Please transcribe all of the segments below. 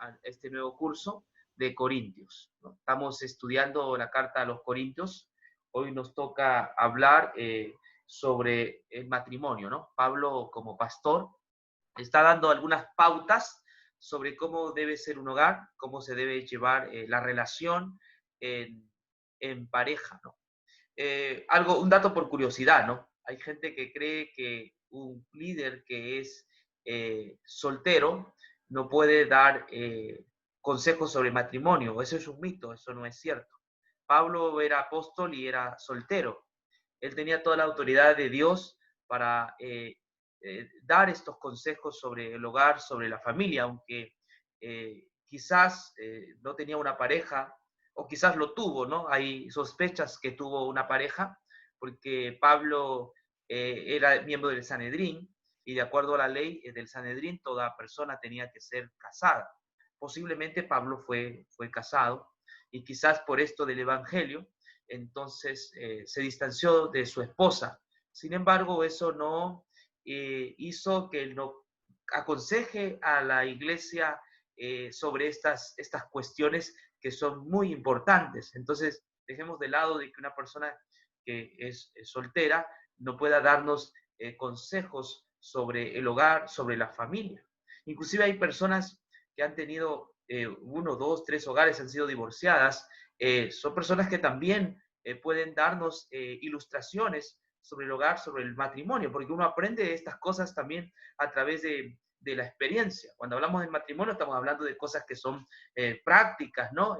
a este nuevo curso de Corintios, ¿no? Estamos estudiando la carta a los Corintios. Hoy nos toca hablar sobre el matrimonio, ¿no? Pablo, como pastor, está dando algunas pautas sobre cómo debe ser un hogar, cómo se debe llevar la relación en pareja, ¿no? Un dato por curiosidad, ¿no? Hay gente que cree que un líder que es soltero no puede dar consejos sobre matrimonio. Eso es un mito, eso no es cierto. Pablo era apóstol y era soltero. Él tenía toda la autoridad de Dios para dar estos consejos sobre el hogar, sobre la familia, aunque quizás no tenía una pareja, o quizás lo tuvo, ¿no? Hay sospechas que tuvo una pareja, porque Pablo era miembro del Sanedrín, y de acuerdo a la ley del Sanedrín, toda persona tenía que ser casada. Posiblemente Pablo fue casado, y quizás por esto del Evangelio, entonces se distanció de su esposa. Sin embargo, eso no hizo que él no aconseje a la iglesia sobre estas cuestiones que son muy importantes. Entonces, dejemos de lado de que una persona que es soltera no pueda darnos consejos sobre el hogar, sobre la familia. Inclusive hay personas que han tenido uno, dos, tres hogares, han sido divorciadas. Son personas que también pueden darnos ilustraciones sobre el hogar, sobre el matrimonio, porque uno aprende estas cosas también a través de la experiencia. Cuando hablamos del matrimonio estamos hablando de cosas que son prácticas, ¿no?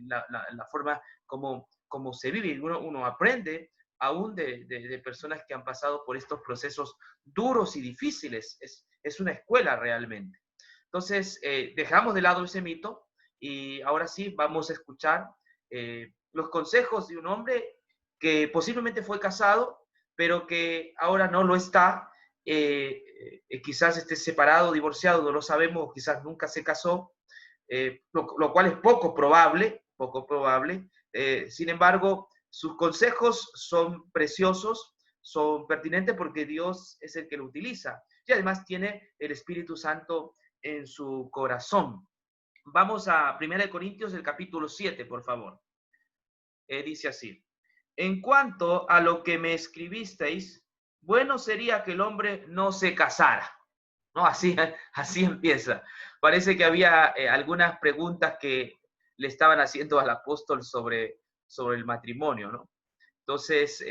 La forma como se vive. Uno aprende aún de personas que han pasado por estos procesos duros y difíciles. Es una escuela realmente. Entonces, dejamos de lado ese mito y ahora sí vamos a escuchar los consejos de un hombre que posiblemente fue casado, pero que ahora no lo está. Quizás esté separado, divorciado, no lo sabemos, quizás nunca se casó, lo cual es poco probable, poco probable. Sin embargo, sus consejos son preciosos, son pertinentes porque Dios es el que lo utiliza y además tiene el Espíritu Santo en su corazón. Vamos a 1 Corintios, el capítulo 7, por favor. Dice así: en cuanto a lo que me escribisteis, bueno sería que el hombre no se casara. ¿No? Así empieza. Parece que había algunas preguntas que le estaban haciendo al apóstol sobre el matrimonio, ¿no? Entonces,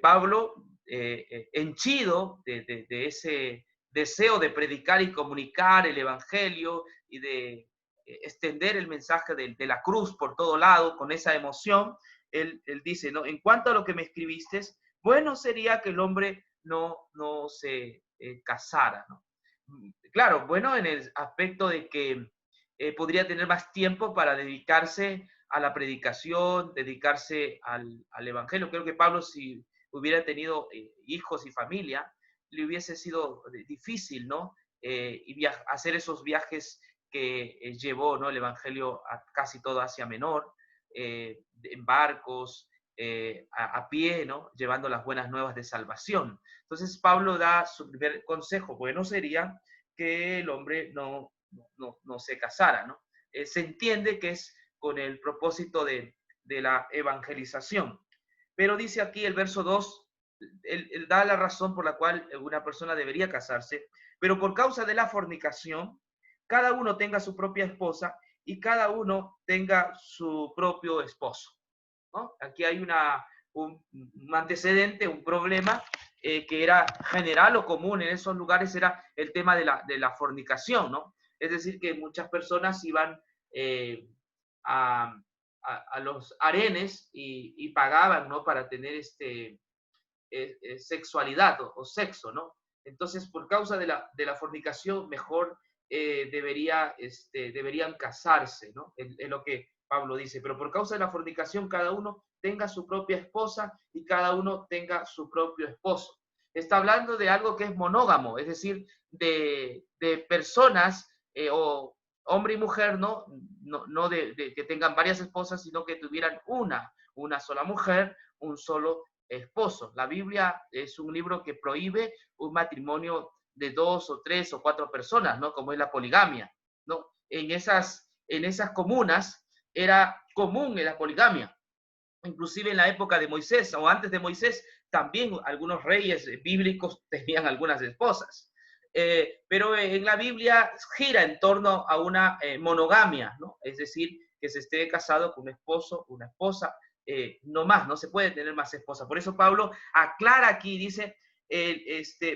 Pablo, henchido de ese deseo de predicar y comunicar el evangelio y de extender el mensaje de la cruz por todo lado, con esa emoción, él dice, ¿no? En cuanto a lo que me escribiste, bueno sería que el hombre no se casara, ¿no? Claro, bueno, en el aspecto de que podría tener más tiempo para dedicarse a la predicación, dedicarse al evangelio. Creo que Pablo, si hubiera tenido hijos y familia, le hubiese sido difícil, ¿no? Y hacer esos viajes que llevó, ¿no? El evangelio a casi toda Asia Menor, en barcos, a pie, ¿no? Llevando las buenas nuevas de salvación. Entonces Pablo da su primer consejo: bueno sería que el hombre no se casara, ¿no? Se entiende que es con el propósito de la evangelización. Pero dice aquí el verso 2, él da la razón por la cual una persona debería casarse, pero por causa de la fornicación, cada uno tenga su propia esposa y cada uno tenga su propio esposo, ¿no? Aquí hay un antecedente, un problema que era general o común en esos lugares, era el tema de la fornicación, ¿no? Es decir, que muchas personas iban a, los arenes y pagaban, ¿no? Para tener sexualidad o sexo, ¿no? Entonces, por causa de la fornicación, mejor deberían casarse, ¿no? Es lo que Pablo dice, pero por causa de la fornicación, cada uno tenga su propia esposa y cada uno tenga su propio esposo. Está hablando de algo que es monógamo, es decir, de personas o hombre y mujer, no de que tengan varias esposas, sino que tuvieran una sola mujer, un solo esposo. La Biblia es un libro que prohíbe un matrimonio de 2 o 3 o 4 personas, ¿no? Como es la poligamia, ¿no? en esas comunas era común en la poligamia. Inclusive en la época de Moisés o antes de Moisés, también algunos reyes bíblicos tenían algunas esposas. Pero en la Biblia gira en torno a una monogamia, ¿no? Es decir, que se esté casado con un esposo, una esposa, no más, no se puede tener más esposas. Por eso Pablo aclara aquí, dice,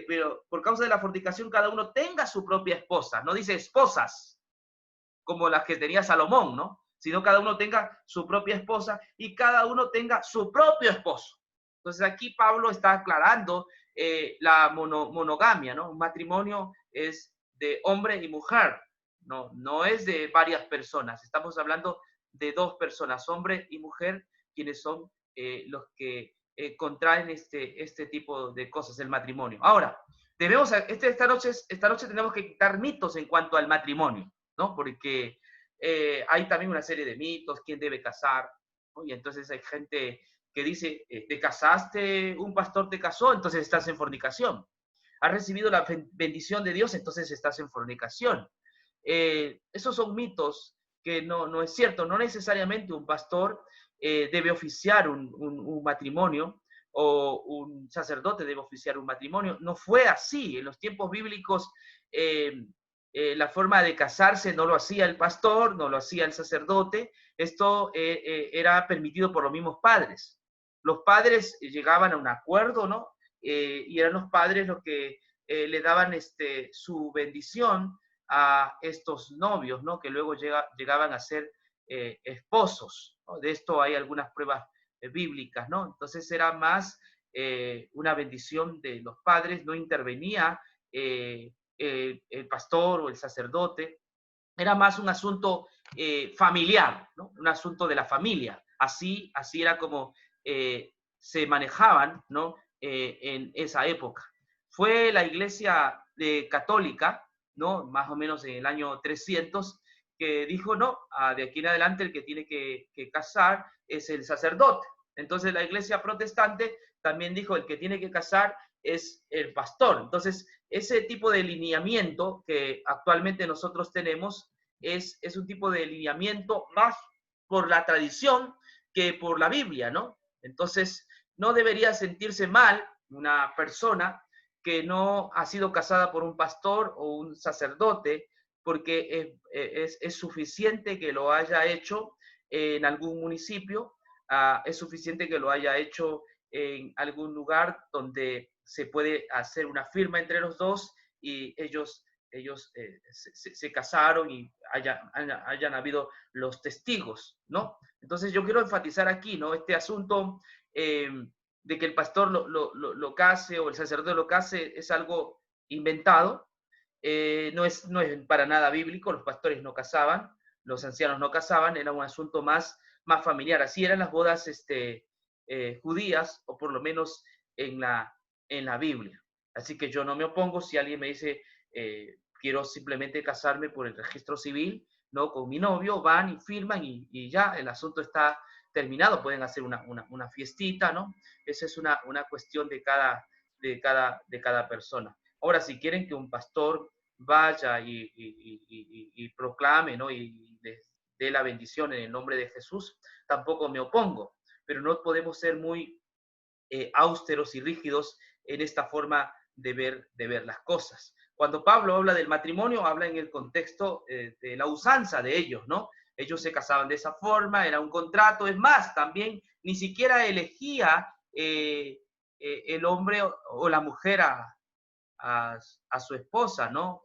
pero por causa de la fornicación cada uno tenga su propia esposa, no dice esposas, como las que tenía Salomón, ¿no? Sino cada uno tenga su propia esposa y cada uno tenga su propio esposo. Entonces aquí Pablo está aclarando la monogamia, ¿no? Un matrimonio es de hombre y mujer, no es de varias personas. Estamos hablando de dos personas, hombre y mujer, quienes son los que contraen este tipo de cosas, el matrimonio. Ahora, esta noche tenemos que quitar mitos en cuanto al matrimonio, ¿no? Porque hay también una serie de mitos, quién debe casar, ¿no? Y entonces hay gente que dice, te casaste, un pastor te casó, entonces estás en fornicación. Has recibido la bendición de Dios, entonces estás en fornicación. Esos son mitos que no es cierto. No necesariamente un pastor debe oficiar un matrimonio o un sacerdote debe oficiar un matrimonio. No fue así. En los tiempos bíblicos, la forma de casarse no lo hacía el pastor, no lo hacía el sacerdote. Esto era permitido por los mismos padres. Los padres llegaban a un acuerdo, ¿no? Y eran los padres los que le daban su bendición a estos novios, ¿no? Que luego llegaban a ser esposos, ¿no? De esto hay algunas pruebas bíblicas, ¿no? Entonces era más una bendición de los padres, no intervenía el pastor o el sacerdote, era más un asunto familiar, ¿no? Un asunto de la familia. Así era como se manejaban, ¿no? En esa época. Fue la iglesia católica, ¿no? Más o menos en el año 300, que dijo, no, de aquí en adelante el que tiene que casar es el sacerdote. Entonces la iglesia protestante también dijo, el que tiene que casar es el pastor. Entonces, ese tipo de lineamiento que actualmente nosotros tenemos es un tipo de lineamiento más por la tradición que por la Biblia, ¿no? Entonces, no debería sentirse mal una persona que no ha sido casada por un pastor o un sacerdote, porque es suficiente que lo haya hecho en algún municipio, es suficiente que lo haya hecho en algún lugar donde se puede hacer una firma entre los dos y ellos se casaron y hayan habido los testigos, ¿no? Entonces yo quiero enfatizar aquí, ¿no? Este asunto de que el pastor lo case o el sacerdote lo case es algo inventado, no es para nada bíblico, los pastores no casaban, los ancianos no casaban, era un asunto más familiar. Así eran las bodas judías, o por lo menos en la Biblia. Así que yo no me opongo si alguien me dice, quiero simplemente casarme por el registro civil, ¿no? Con mi novio, van y firman y ya el asunto está terminado. Pueden hacer una fiestita, ¿no? Esa es una cuestión de cada persona. Ahora, si quieren que un pastor vaya y proclame, ¿no? Y dé la bendición en el nombre de Jesús, tampoco me opongo, pero no podemos ser muy austeros y rígidos en esta forma de ver las cosas. Cuando Pablo habla del matrimonio, habla en el contexto de la usanza de ellos, ¿no? Ellos se casaban de esa forma, era un contrato, es más, también ni siquiera elegía el hombre o la mujer a su esposa, ¿no?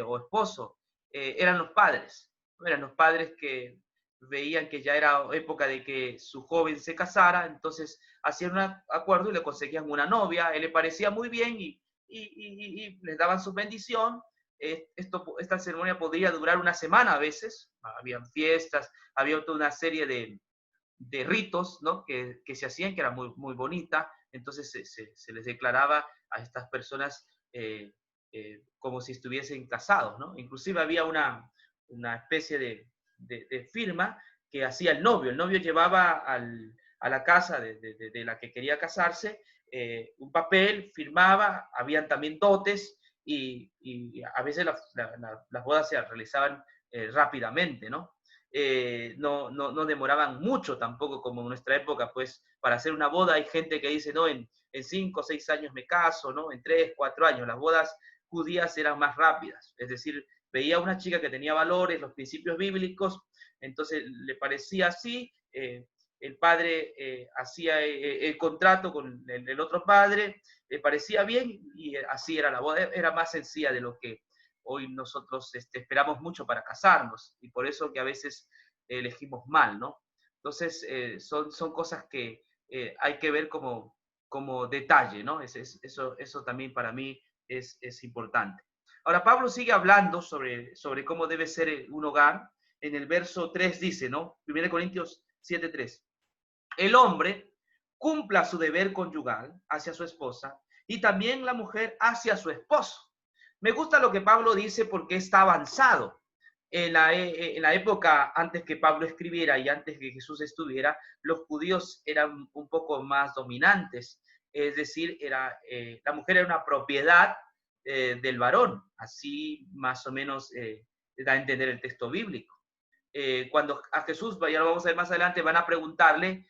O esposo, eran los padres que veían que ya era época de que su joven se casara, entonces hacían un acuerdo y le conseguían una novia, a él le parecía muy bien y les daban su bendición. Esta ceremonia podría durar una semana a veces, habían fiestas, había toda una serie de ritos, ¿no? que se hacían, que era muy, muy bonita, entonces se les declaraba a estas personas como si estuviesen casados, ¿no? Inclusive había una especie de firma que hacía el novio llevaba a la casa de la que quería casarse un papel, firmaba, habían también dotes y a veces las bodas se realizaban rápidamente, ¿no? No demoraban mucho tampoco, como en nuestra época, pues para hacer una boda hay gente que dice, no, en 5 o 6 años me caso, ¿no? En 3, 4 años. Las bodas judías eran más rápidas, es decir, veía a una chica que tenía valores, los principios bíblicos, entonces le parecía así, el padre hacía el contrato con el otro padre, le parecía bien y así era la boda, era más sencilla de lo que hoy nosotros esperamos mucho para casarnos y por eso que a veces elegimos mal, ¿no? Entonces son cosas que hay que ver como detalle, ¿no? Eso también para mí es importante. Ahora, Pablo sigue hablando sobre cómo debe ser un hogar. En el verso 3 dice, ¿no? 1 Corintios 7:3. El hombre cumpla su deber conyugal hacia su esposa y también la mujer hacia su esposo. Me gusta lo que Pablo dice porque está avanzado. En la época antes que Pablo escribiera y antes que Jesús estuviera, los judíos eran un poco más dominantes. Es decir, la mujer era una propiedad del varón. Así más o menos da a entender el texto bíblico. Cuando a Jesús, ya lo vamos a ver más adelante, van a preguntarle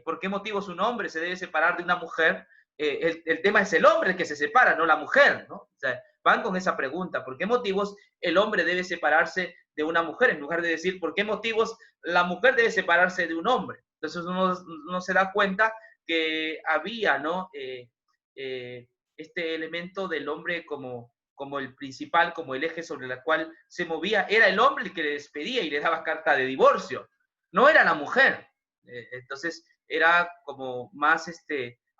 por qué motivos un hombre se debe separar de una mujer. El tema es el hombre el que se separa, no la mujer, ¿no? O sea, van con esa pregunta, ¿por qué motivos el hombre debe separarse de una mujer? En lugar de decir, ¿por qué motivos la mujer debe separarse de un hombre? Entonces uno se da cuenta que había, ¿no? Este elemento del hombre como el principal, como el eje sobre el cual se movía, era el hombre el que le despedía y le daba carta de divorcio, no era la mujer. Entonces era como más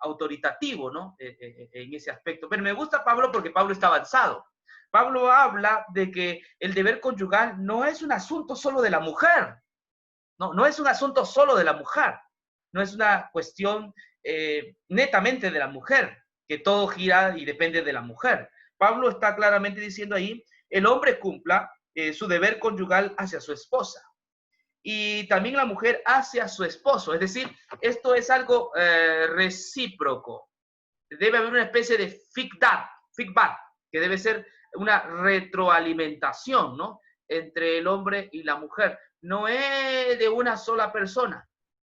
autoritativo, ¿no? En ese aspecto. Pero me gusta Pablo porque Pablo está avanzado. Pablo habla de que el deber conyugal no es un asunto solo de la mujer, no es un asunto solo de la mujer, no es una cuestión netamente de la mujer, que todo gira y depende de la mujer. Pablo está claramente diciendo ahí, el hombre cumpla su deber conyugal hacia su esposa y también la mujer hacia su esposo. Es decir, esto es algo recíproco. Debe haber una especie de feedback, que debe ser una retroalimentación, ¿no? Entre el hombre y la mujer. No es de una sola persona.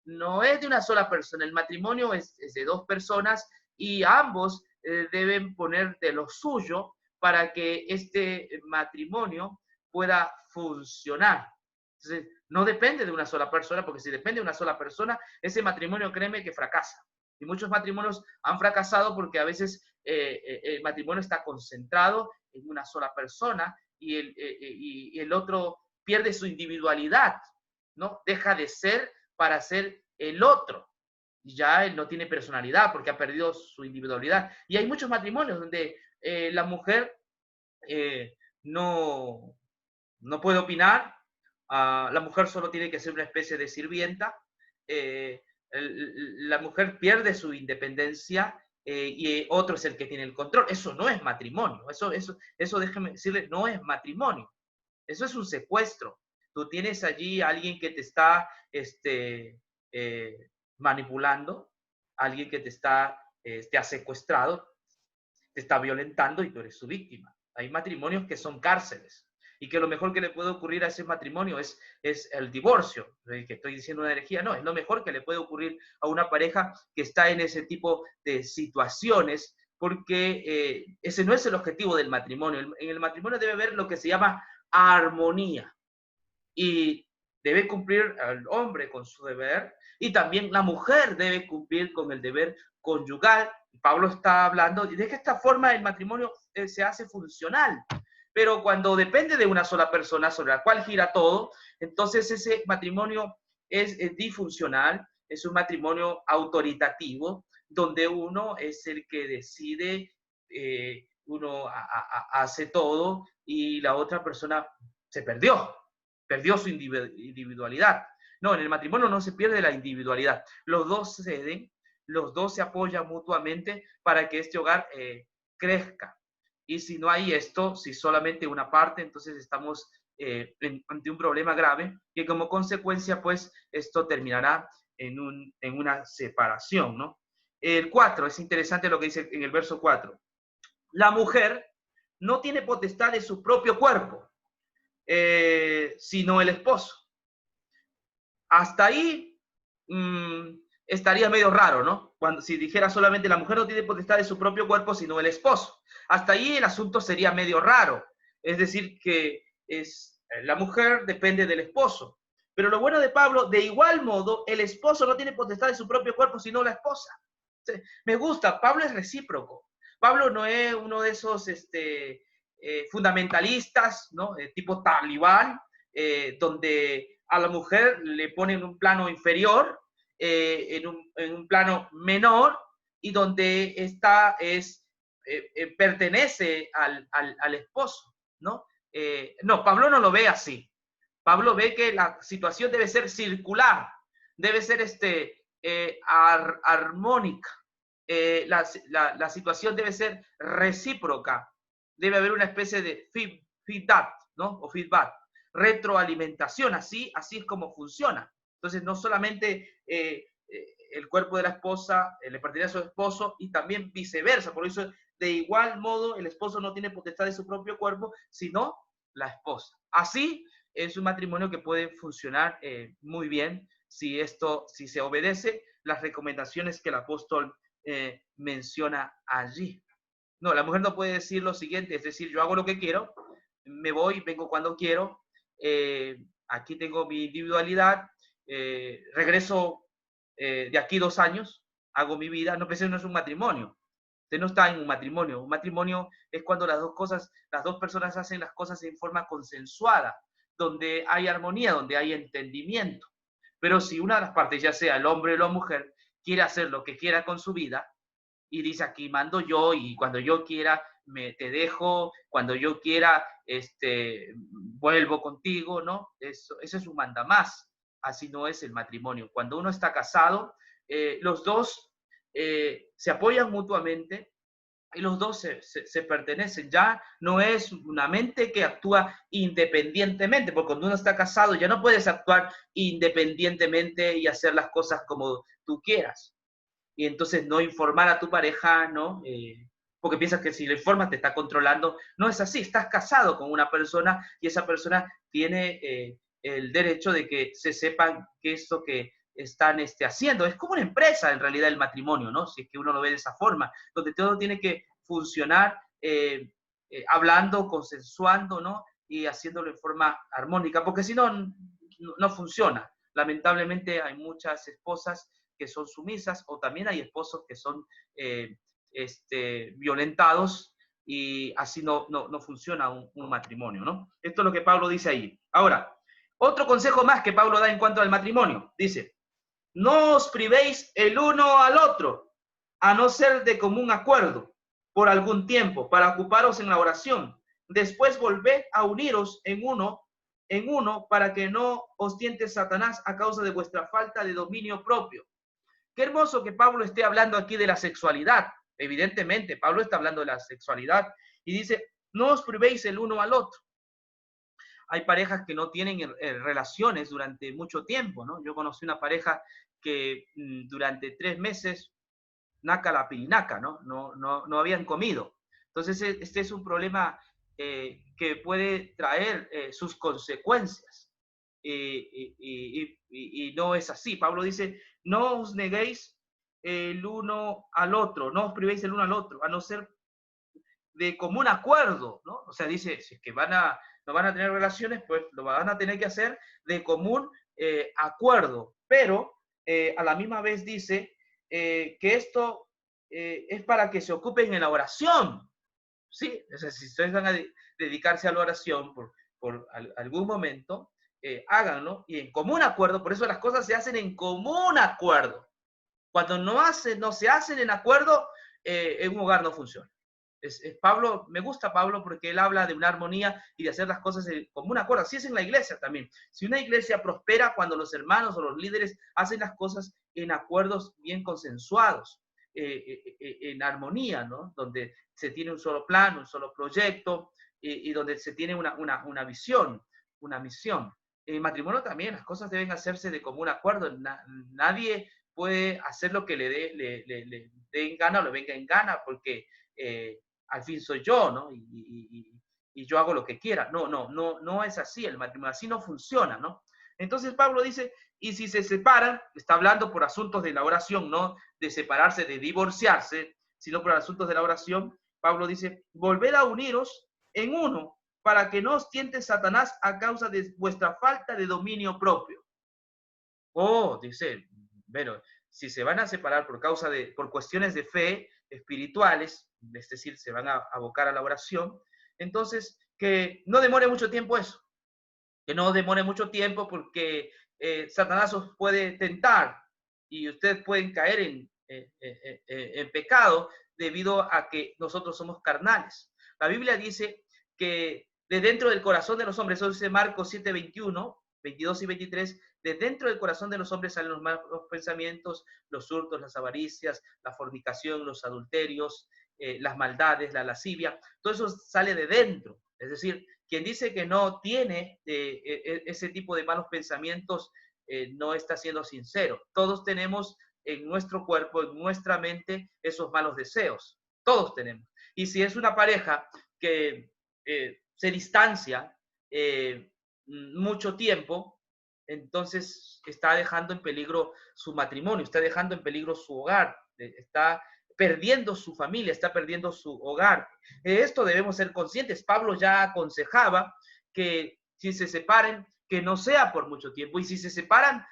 No es de una sola persona. El matrimonio es de dos personas y ambos deben poner de lo suyo para que este matrimonio pueda funcionar. Entonces, no depende de una sola persona, porque si depende de una sola persona, ese matrimonio, créeme que fracasa. Y muchos matrimonios han fracasado porque a veces el matrimonio está concentrado en una sola persona y el otro pierde su individualidad, ¿no? Deja de ser para ser el otro. Y ya él no tiene personalidad porque ha perdido su individualidad. Y hay muchos matrimonios donde la mujer no puede opinar, la mujer solo tiene que ser una especie de sirvienta, la mujer pierde su independencia y otro es el que tiene el control. Eso no es matrimonio, eso déjeme decirle, no es matrimonio, eso es un secuestro. Tú tienes allí a alguien que te está manipulando, alguien que te ha secuestrado, te está violentando y tú eres su víctima. Hay matrimonios que son cárceles y que lo mejor que le puede ocurrir a ese matrimonio es el divorcio. Que estoy diciendo una herejía, no, es lo mejor que le puede ocurrir a una pareja que está en ese tipo de situaciones, porque ese no es el objetivo del matrimonio. En el matrimonio debe haber lo que se llama armonía y debe cumplir el hombre con su deber y también la mujer debe cumplir con el deber conyugal. Pablo está hablando de que esta forma el matrimonio se hace funcional. Pero cuando depende de una sola persona sobre la cual gira todo, entonces ese matrimonio es disfuncional, es un matrimonio autoritativo, donde uno es el que decide, uno hace todo y la otra persona se perdió su individualidad. No, en el matrimonio no se pierde la individualidad. Los dos ceden, los dos se apoyan mutuamente para que este hogar crezca. Y si no hay esto, si solamente una parte, entonces estamos ante un problema grave que como consecuencia, pues, esto terminará en una separación, ¿no? El 4, es interesante lo que dice en el verso 4. La mujer no tiene potestad de su propio cuerpo. sino el esposo. Hasta ahí estaría medio raro, ¿no? Si dijera solamente la mujer no tiene potestad de su propio cuerpo, sino el esposo. Hasta ahí el asunto sería medio raro. Es decir, que la mujer depende del esposo. Pero lo bueno de Pablo, de igual modo, el esposo no tiene potestad de su propio cuerpo, sino la esposa. Me gusta, Pablo es recíproco. Pablo no es uno de esos fundamentalistas, ¿no? Tipo talibán, donde a la mujer le ponen en un plano inferior, en un plano menor, y donde esta pertenece al esposo, ¿no? No, Pablo no lo ve así. Pablo ve que la situación debe ser circular, debe ser armónica, la situación debe ser recíproca, debe haber una especie de feedback, ¿no? O feedback, retroalimentación, así es como funciona. Entonces, no solamente el cuerpo de la esposa le pertenece a su esposo y también viceversa. Por eso, de igual modo, el esposo no tiene potestad de su propio cuerpo, sino la esposa. Así es un matrimonio que puede funcionar muy bien si se obedece las recomendaciones que el apóstol menciona allí. No, la mujer no puede decir lo siguiente, es decir, yo hago lo que quiero, me voy, vengo cuando quiero, aquí tengo mi individualidad, regreso de aquí 2 años, hago mi vida. No, pues eso no es un matrimonio. Usted no está en un matrimonio. Un matrimonio es cuando las dos personas hacen las cosas en forma consensuada, donde hay armonía, donde hay entendimiento. Pero si una de las partes, ya sea el hombre o la mujer, quiere hacer lo que quiera con su vida y dice aquí mando yo y cuando yo quiera te dejo, cuando yo quiera vuelvo contigo, ¿no? Eso es un mandamás. Así no es el matrimonio. Cuando uno está casado, los dos se apoyan mutuamente y los dos se pertenecen. Ya no es una mente que actúa independientemente, porque cuando uno está casado ya no puedes actuar independientemente y hacer las cosas como tú quieras. Y entonces no informar a tu pareja, ¿no? Porque piensas que si le informas te está controlando. No es así, estás casado con una persona y esa persona tiene el derecho de que se sepan qué es lo que están haciendo. Es como una empresa en realidad el matrimonio, ¿no? Si es que uno lo ve de esa forma, donde todo tiene que funcionar hablando, consensuando, ¿no? Y haciéndolo en forma armónica, porque si no, no funciona. Lamentablemente hay muchas esposas que son sumisas, o también hay esposos que son violentados, y así no funciona un matrimonio, ¿no? Esto es lo que Pablo dice ahí. Ahora, otro consejo más que Pablo da en cuanto al matrimonio. Dice, no os privéis el uno al otro, a no ser de común acuerdo, por algún tiempo, para ocuparos en la oración. Después volved a uniros en uno, para que no os tiente Satanás a causa de vuestra falta de dominio propio. Qué hermoso que Pablo esté hablando aquí de la sexualidad. Evidentemente, Pablo está hablando de la sexualidad y dice, no os privéis el uno al otro. Hay parejas que no tienen relaciones durante mucho tiempo, ¿no? Yo conocí una pareja que durante 3 meses, naca la pirinaca, ¿no? No habían comido. Entonces, este es un problema que puede traer sus consecuencias. Y no es así. Pablo dice, no os neguéis el uno al otro, no os privéis el uno al otro, a no ser de común acuerdo, ¿no? O sea, dice, si es que no van a tener relaciones, pues lo van a tener que hacer de común acuerdo. Pero a la misma vez dice que esto es para que se ocupen en la oración. Sí, o sea, si ustedes van a dedicarse a la oración por algún momento, háganlo y en común acuerdo. Por eso las cosas se hacen en común acuerdo. Cuando no se hacen en acuerdo, en un hogar no funciona. Pablo, me gusta Pablo porque él habla de una armonía y de hacer las cosas en común acuerdo. Así es en la iglesia también. Si una iglesia prospera cuando los hermanos o los líderes hacen las cosas en acuerdos bien consensuados, en armonía, ¿no? Donde se tiene un solo plan, un solo proyecto y donde se tiene una visión, una misión. En matrimonio también las cosas deben hacerse de común acuerdo. Nadie puede hacer lo que le dé en gana o le venga en gana, porque al fin soy yo, ¿no? y yo hago lo que quiera. No es así el matrimonio, así no funciona, ¿no? Entonces Pablo dice, y si se separan, está hablando por asuntos de la oración, no de separarse, de divorciarse, sino por asuntos de la oración. Pablo dice, volver a uniros en uno para que no os tiente Satanás a causa de vuestra falta de dominio propio. Oh, dice, bueno, si se van a separar por cuestiones de fe espirituales, es decir, se van a abocar a la oración, entonces que no demore mucho tiempo eso, que no demore mucho tiempo porque Satanás os puede tentar y ustedes pueden caer en pecado debido a que nosotros somos carnales. La Biblia dice que de dentro del corazón de los hombres, eso dice Marcos 7:21, 22 y 23, de dentro del corazón de los hombres salen los malos pensamientos, los hurtos, las avaricias, la fornicación, los adulterios, las maldades, la lascivia, todo eso sale de dentro. Es decir, quien dice que no tiene ese tipo de malos pensamientos no está siendo sincero. Todos tenemos en nuestro cuerpo, en nuestra mente, esos malos deseos. Todos tenemos. Y si es una pareja que se distancia mucho tiempo, entonces está dejando en peligro su matrimonio, está dejando en peligro su hogar, está perdiendo su familia, está perdiendo su hogar. De esto debemos ser conscientes. Pablo ya aconsejaba que si se separen, que no sea por mucho tiempo. Y si se separan,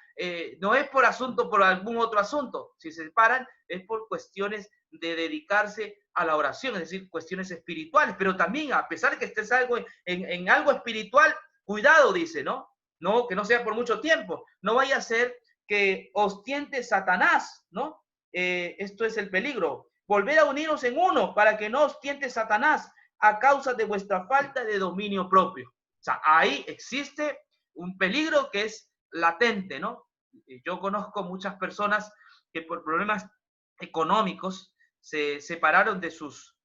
no es por asunto, por algún otro asunto. Si se separan, es por cuestiones de dedicarse a la oración, es decir, cuestiones espirituales. Pero también, a pesar de que estés en algo espiritual, cuidado, dice, ¿no? No, que no sea por mucho tiempo. No vaya a ser que os tiente Satanás, ¿no? Esto es el peligro. Volver a uniros en uno para que no os tiente Satanás a causa de vuestra falta de dominio propio. O sea, ahí existe un peligro que es latente, ¿no? Yo conozco muchas personas que por problemas económicos se separaron de sus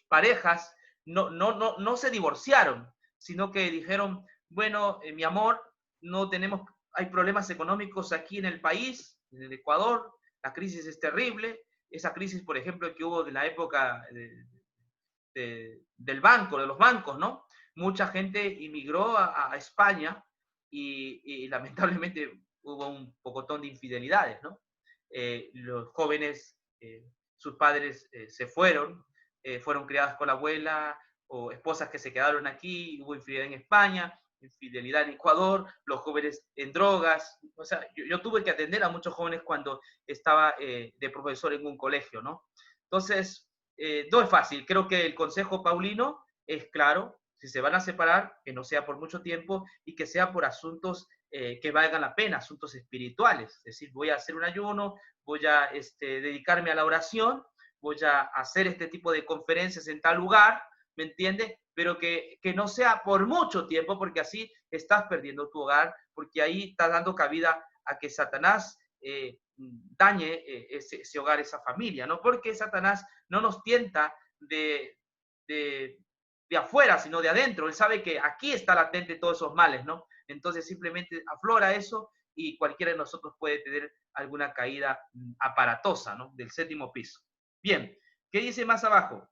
parejas, no se divorciaron, sino que dijeron, bueno, mi amor, no tenemos, hay problemas económicos aquí en el país, en el Ecuador, la crisis es terrible, esa crisis, por ejemplo, que hubo de la época del banco, de los bancos, ¿no? Mucha gente inmigró a España y lamentablemente hubo un pocotón de infidelidades, ¿no? Los jóvenes, sus padres se fueron criadas con la abuela, o esposas que se quedaron aquí, hubo infidelidad en España, infidelidad en Ecuador, los jóvenes en drogas. O sea, yo tuve que atender a muchos jóvenes cuando estaba de profesor en un colegio, ¿no? Entonces, no es fácil. Creo que el consejo paulino es claro. Si se van a separar, que no sea por mucho tiempo y que sea por asuntos que valgan la pena, asuntos espirituales. Es decir, voy a hacer un ayuno, voy a dedicarme a la oración, voy a hacer este tipo de conferencias en tal lugar, ¿me entiendes? Pero que no sea por mucho tiempo, porque así estás perdiendo tu hogar, porque ahí estás dando cabida a que Satanás dañe ese hogar, esa familia, ¿no? Porque Satanás no nos tienta de afuera, sino de adentro. Él sabe que aquí está latente todos esos males, ¿no? Entonces simplemente aflora eso y cualquiera de nosotros puede tener alguna caída aparatosa, ¿no? Del séptimo piso. Bien, ¿qué dice más abajo?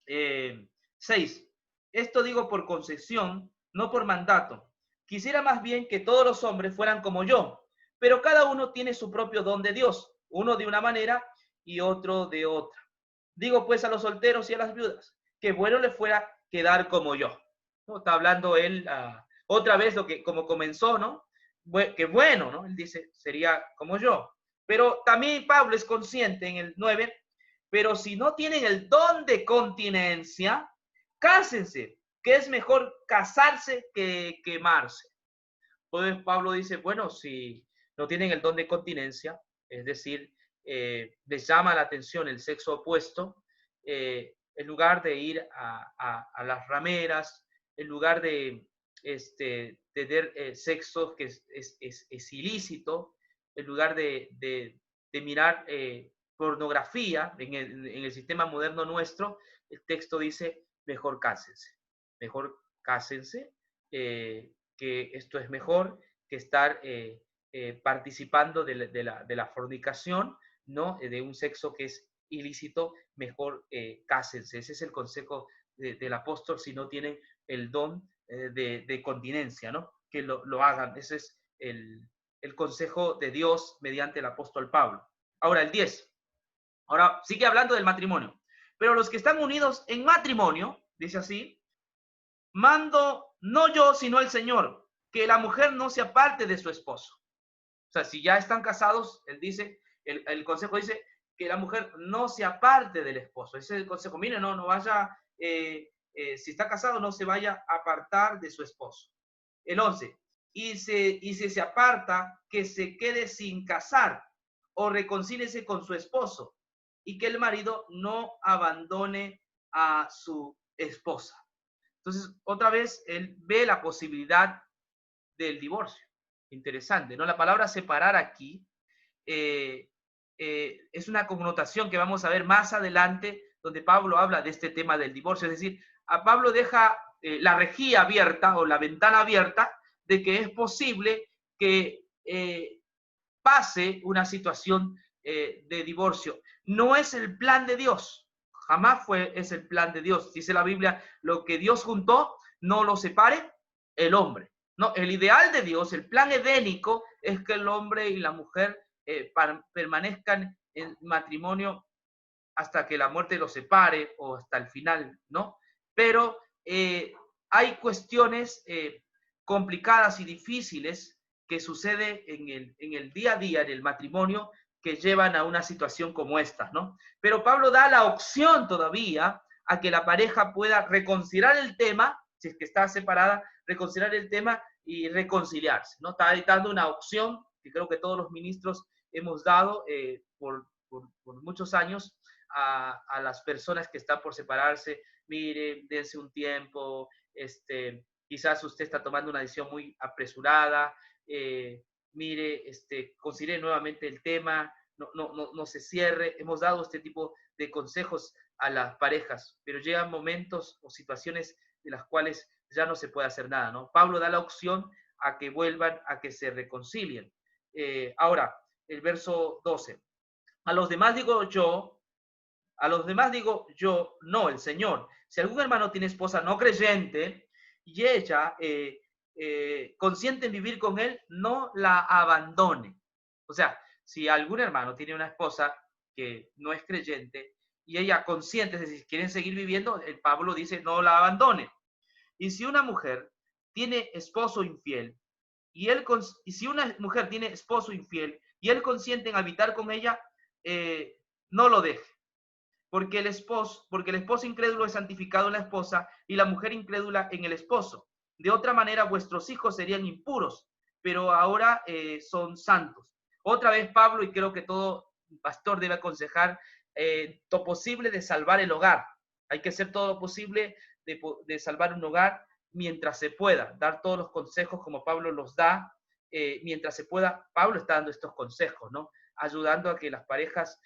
6. Esto digo por concesión, no por mandato. Quisiera más bien que todos los hombres fueran como yo, pero cada uno tiene su propio don de Dios, uno de una manera y otro de otra. Digo pues a los solteros y a las viudas, que bueno les fuera quedar como yo. ¿No? Está hablando él otra vez lo que como comenzó, ¿no? Que bueno, ¿no? Él dice, sería como yo. Pero también Pablo es consciente en el 9, pero si no tienen el don de continencia, cásense, que es mejor casarse que quemarse. Entonces Pablo dice, bueno, si no tienen el don de continencia, es decir, les llama la atención el sexo opuesto, en lugar de ir a las rameras, en lugar de tener sexo que es ilícito, en lugar de mirar pornografía en el sistema moderno nuestro, el texto dice, mejor cásense, que esto es mejor que estar participando de la fornicación, ¿no? De un sexo que es ilícito, mejor cásense. Ese es el consejo del apóstol si no tienen el don de continencia, ¿no? Que lo hagan. Ese es el consejo de Dios mediante el apóstol Pablo. Ahora, el 10. Ahora, sigue hablando del matrimonio. Pero los que están unidos en matrimonio, dice así, mando no yo, sino el Señor, que la mujer no se aparte de su esposo. O sea, si ya están casados, él dice, el consejo dice que la mujer no se aparte del esposo. Ese es el consejo. Mire, no vaya, si está casado, no se vaya a apartar de su esposo. El 11. Y si se aparta, que se quede sin casar o reconcíliese con su esposo y que el marido no abandone a su esposa. Entonces, otra vez, él ve la posibilidad del divorcio. Interesante, ¿no? La palabra separar aquí es una connotación que vamos a ver más adelante, donde Pablo habla de este tema del divorcio. Es decir, a Pablo deja la rejilla abierta o la ventana abierta de que es posible que pase una situación de divorcio. No es el plan de Dios, jamás es el plan de Dios. Dice la Biblia, lo que Dios juntó, no lo separe el hombre. No, el ideal de Dios, el plan edénico, es que el hombre y la mujer permanezcan en matrimonio hasta que la muerte los separe o hasta el final, ¿no? Pero hay cuestiones complicadas y difíciles que sucede en el día a día, en el matrimonio, que llevan a una situación como esta, ¿no? Pero Pablo da la opción todavía a que la pareja pueda reconsiderar el tema, si es que está separada, reconsiderar el tema y reconciliarse, ¿no? Está dando una opción que creo que todos los ministros hemos dado por muchos años a las personas que están por separarse. Mire, dense un tiempo, quizás usted está tomando una decisión muy apresurada, mire, considere nuevamente el tema, no se cierre. Hemos dado este tipo de consejos a las parejas, pero llegan momentos o situaciones de las cuales ya no se puede hacer nada, ¿no? Pablo da la opción a que vuelvan, a que se reconcilien. Ahora, el verso 12. A los demás digo yo, no, el Señor. Si algún hermano tiene esposa no creyente y ella consiente en vivir con él, no la abandone. O sea, si algún hermano tiene una esposa que no es creyente y ella consiente, es decir, quieren seguir viviendo, el Pablo dice, no la abandone. Y si una mujer tiene esposo infiel, y si una mujer tiene esposo infiel y él consiente en habitar con ella, no lo deje. Porque el esposo incrédulo es santificado en la esposa y la mujer incrédula en el esposo. De otra manera, vuestros hijos serían impuros, pero ahora son santos. Otra vez Pablo, y creo que todo pastor debe aconsejar, lo posible de salvar el hogar. Hay que hacer todo lo posible de salvar un hogar mientras se pueda, dar todos los consejos como Pablo los da, mientras se pueda. Pablo está dando estos consejos, ¿no? Ayudando a que las parejas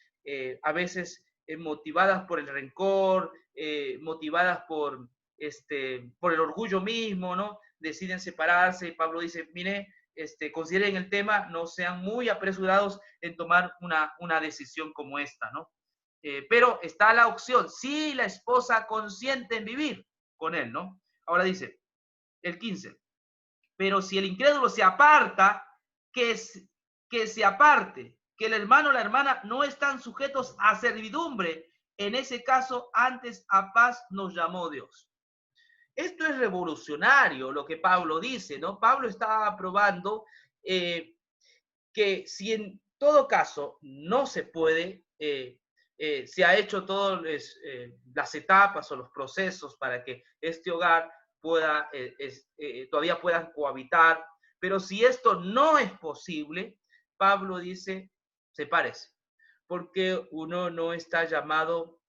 a veces motivadas por el rencor, motivadas por el orgullo mismo, ¿no? Deciden separarse. Pablo dice, mire, consideren el tema, no sean muy apresurados en tomar una decisión como esta, ¿no? Pero está la opción, si la esposa consiente en vivir con él, ¿no? Ahora dice, el 15, pero si el incrédulo se aparta, que se aparte, que el hermano o la hermana no están sujetos a servidumbre. En ese caso, antes a paz nos llamó Dios. Esto es revolucionario lo que Pablo dice, ¿no? Pablo está aprobando que si en todo caso no se puede, se ha hecho todas las etapas o los procesos para que este hogar pueda, todavía puedan cohabitar, pero si esto no es posible, Pablo dice, sepárese, porque uno no está llamado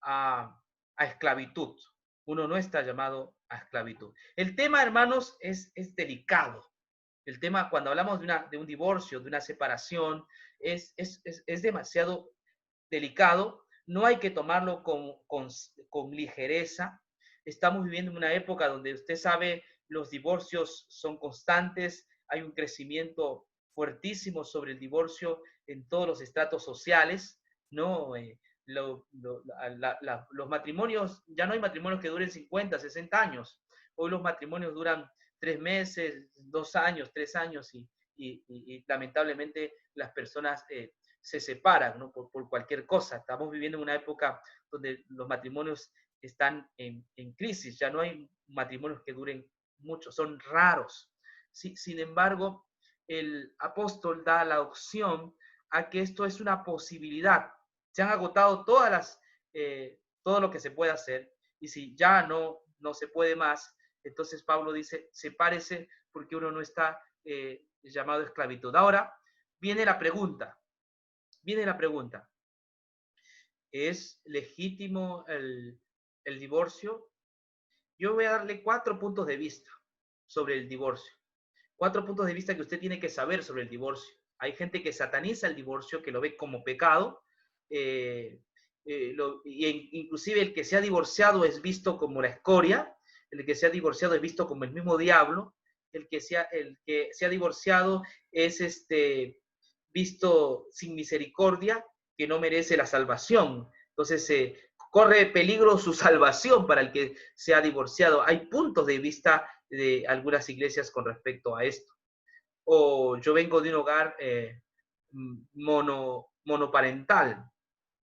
a esclavitud. Uno no está llamado a esclavitud. El tema, hermanos, es delicado. El tema, cuando hablamos de un divorcio, de una separación, es demasiado delicado. No hay que tomarlo con ligereza. Estamos viviendo en una época donde usted sabe, los divorcios son constantes, hay un crecimiento fuertísimo sobre el divorcio en todos los estratos sociales, ¿no? los matrimonios, ya no hay matrimonios que duren 50, 60 años. Hoy los matrimonios duran 3 meses, 2 años, 3 años y lamentablemente las personas se separan, ¿no? por cualquier cosa. Estamos viviendo en una época donde los matrimonios están en crisis, ya no hay matrimonios que duren mucho, son raros. Sin embargo, el apóstol da la opción a que esto es una posibilidad. Se han agotado todo lo que se puede hacer y si ya no se puede más, entonces Pablo dice, sepárese porque uno no está llamado a esclavitud. Ahora viene la pregunta, ¿es legítimo el divorcio? Yo voy a darle 4 puntos de vista sobre el divorcio. 4 puntos de vista que usted tiene que saber sobre el divorcio. Hay gente que sataniza el divorcio, que lo ve como pecado, inclusive el que se ha divorciado es visto como la escoria, el que se ha divorciado es visto como el mismo diablo, el que se ha divorciado es visto sin misericordia, que no merece la salvación. Entonces, corre peligro su salvación para el que se ha divorciado. Hay puntos de vista de algunas iglesias con respecto a esto. O yo vengo de un hogar monoparental,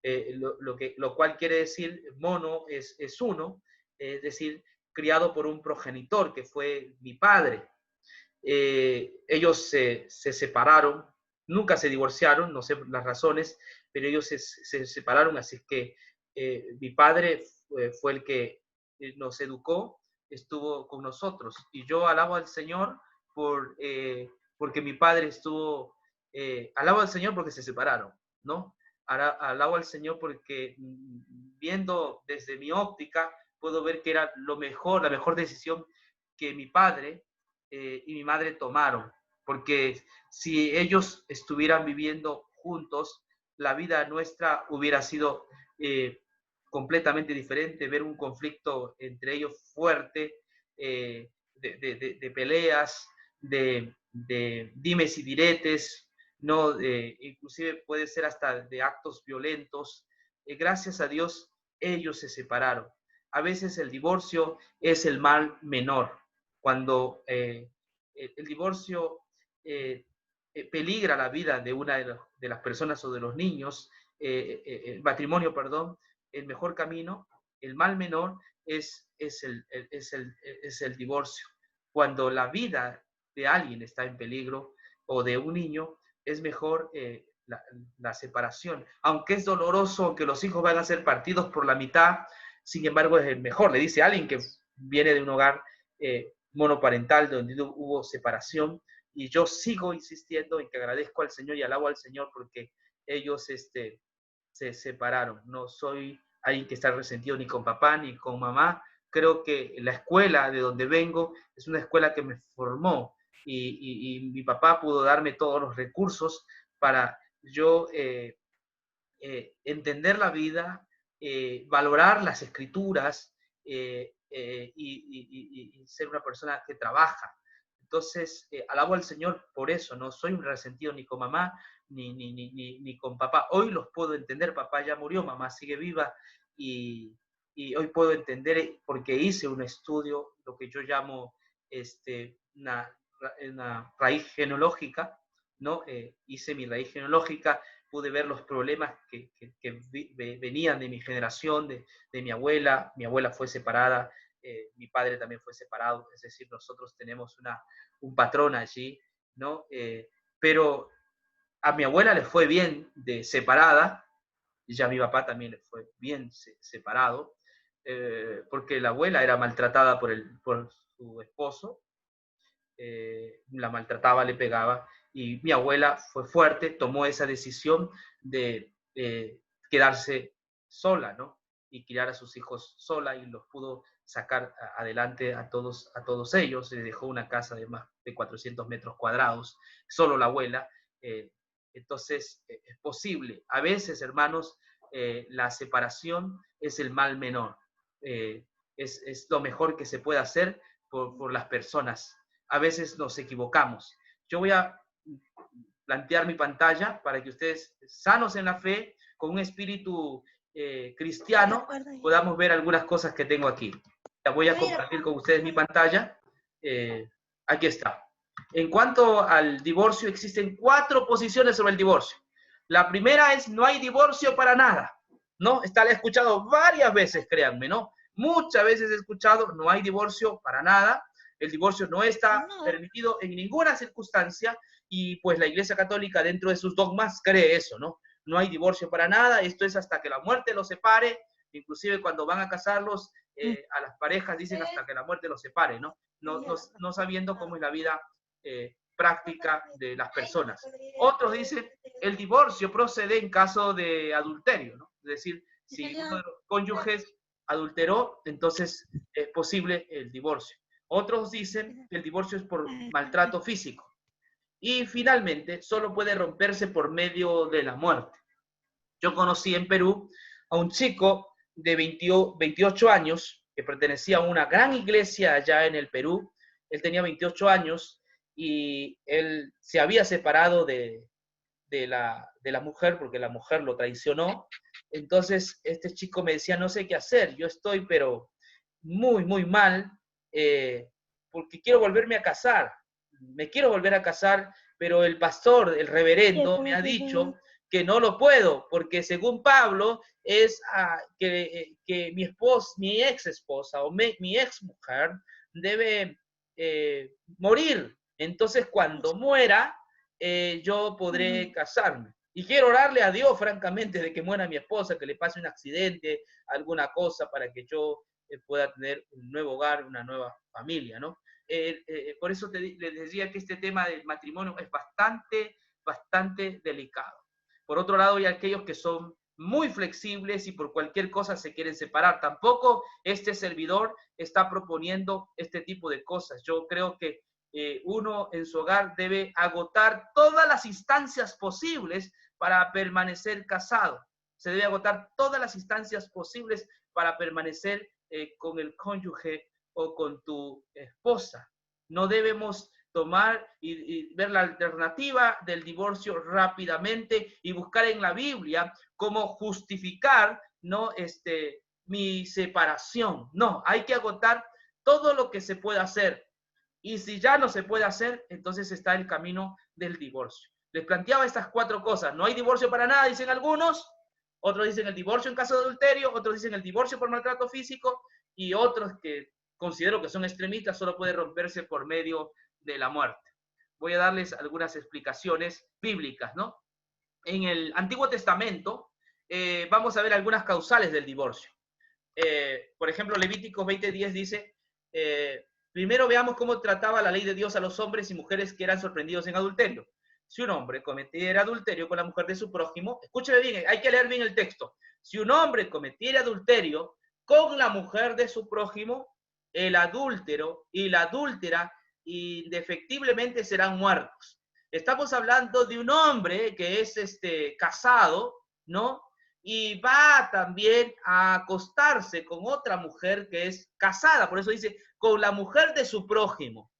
lo cual quiere decir mono es uno, es decir, criado por un progenitor que fue mi padre. Ellos se separaron, nunca se divorciaron, no sé las razones, pero ellos se separaron, así que mi padre fue el que nos educó, estuvo con nosotros. Y yo alabo al Señor porque mi padre alabo al Señor porque se separaron, ¿no? Alabo al Señor porque viendo desde mi óptica, puedo ver que era la mejor decisión que mi padre y mi madre tomaron, porque si ellos estuvieran viviendo juntos, la vida nuestra hubiera sido completamente diferente, ver un conflicto entre ellos fuerte, de peleas, de dimes y diretes, ¿no? Inclusive puede ser hasta de actos violentos. Gracias a Dios, ellos se separaron. A veces el divorcio es el mal menor. Cuando el divorcio peligra la vida de una de las personas o de los niños, el matrimonio, perdón, el mejor camino, el mal menor es el divorcio. Cuando la vida de alguien está en peligro o de un niño, es mejor la separación. Aunque es doloroso que los hijos van a ser partidos por la mitad, sin embargo es el mejor. Le dice a alguien que viene de un hogar monoparental donde hubo separación, y yo sigo insistiendo en que agradezco al Señor y alabo al Señor porque ellos se separaron. No soy alguien que está resentido ni con papá ni con mamá. Creo que la escuela de donde vengo es una escuela que me formó y mi papá pudo darme todos los recursos para yo entender la vida, valorar las escrituras y ser una persona que trabaja. Entonces, alabo al Señor por eso, no soy un resentido ni con mamá ni con papá. Hoy los puedo entender, papá ya murió, mamá sigue viva y hoy puedo entender porque hice un estudio, lo que yo llamo una raíz genealógica, ¿no? Hice mi raíz genealógica, pude ver los problemas que venían de mi generación, de mi abuela fue separada, mi padre también fue separado, es decir, nosotros tenemos un patrón allí, ¿no? Pero a mi abuela le fue bien de separada, y ya a mi papá también le fue bien separado, porque la abuela era maltratada por su esposo, la maltrataba, le pegaba, y mi abuela fue fuerte, tomó esa decisión de quedarse sola, ¿no? Y criar a sus hijos sola y los pudo sacar adelante a todos ellos. Le dejó una casa de más de 400 metros cuadrados, solo la abuela. Entonces, es posible. A veces, hermanos, la separación es el mal menor. Es lo mejor que se puede hacer por las personas. A veces nos equivocamos. Yo voy a plantear mi pantalla para que ustedes, sanos en la fe, con un espíritu cristiano, podamos ver algunas cosas que tengo aquí. Ya voy a compartir con ustedes mi pantalla. Aquí está. En cuanto al divorcio, existen 4 posiciones sobre el divorcio. La primera es: no hay divorcio para nada, ¿no? Esta la he escuchado varias veces, créanme, ¿no? Muchas veces he escuchado: no hay divorcio para nada, el divorcio no está permitido en ninguna circunstancia, y pues la Iglesia Católica, dentro de sus dogmas, cree eso, ¿no? No hay divorcio para nada, esto es hasta que la muerte los separe. Inclusive cuando van a casarlos, a las parejas dicen hasta que la muerte los separe, ¿no? No sabiendo cómo es la vida práctica de las personas. Otros dicen: el divorcio procede en caso de adulterio, ¿no? Es decir, si uno de los cónyuges adulteró, entonces es posible el divorcio. Otros dicen que el divorcio es por maltrato físico. Y finalmente, solo puede romperse por medio de la muerte. Yo conocí en Perú a un chico de 28 años que pertenecía a una gran iglesia allá en el Perú. Él tenía 28 años y él se había separado de la mujer porque la mujer lo traicionó. Entonces este chico me decía: no sé qué hacer, yo estoy pero muy, muy mal, porque quiero volverme a casar, me quiero volver a casar, pero el pastor, el reverendo, me ha dicho que no lo puedo, porque según Pablo es que mi ex esposa o mi ex mujer debe morir. Entonces cuando muera, yo podré casarme. Y quiero orarle a Dios, francamente, de que muera mi esposa, que le pase un accidente, alguna cosa, para que yo pueda tener un nuevo hogar, una nueva familia, ¿no? Por eso les decía que este tema del matrimonio es bastante delicado. Por otro lado, hay aquellos que son muy flexibles y por cualquier cosa se quieren separar. Tampoco este servidor está proponiendo este tipo de cosas. Yo creo que uno en su hogar debe agotar todas las instancias posibles para permanecer casado. Se debe agotar todas las instancias posibles para permanecer con el cónyuge o con tu esposa. No debemos tomar y ver la alternativa del divorcio rápidamente y buscar en la Biblia cómo justificar, ¿no? Mi separación. No, hay que agotar todo lo que se pueda hacer. Y si ya no se puede hacer, entonces está el camino del divorcio. Les planteaba estas 4 cosas. No hay divorcio para nada, dicen algunos. Otros dicen el divorcio en caso de adulterio. Otros dicen el divorcio por maltrato físico. Y otros que considero que son extremistas, solo puede romperse por medio de la muerte. Voy a darles algunas explicaciones bíblicas, ¿no? En el Antiguo Testamento vamos a ver algunas causales del divorcio. Por ejemplo, Levíticos 20:10 dice: primero veamos cómo trataba la ley de Dios a los hombres y mujeres que eran sorprendidos en adulterio. Si un hombre cometiera adulterio con la mujer de su prójimo, escúcheme bien, hay que leer bien el texto. Si un hombre cometiera adulterio con la mujer de su prójimo, el adúltero y la adúltera indefectiblemente serán muertos. Estamos hablando de un hombre que es casado, ¿no? Y va también a acostarse con otra mujer que es casada. Por eso dice, con la mujer de su prójimo.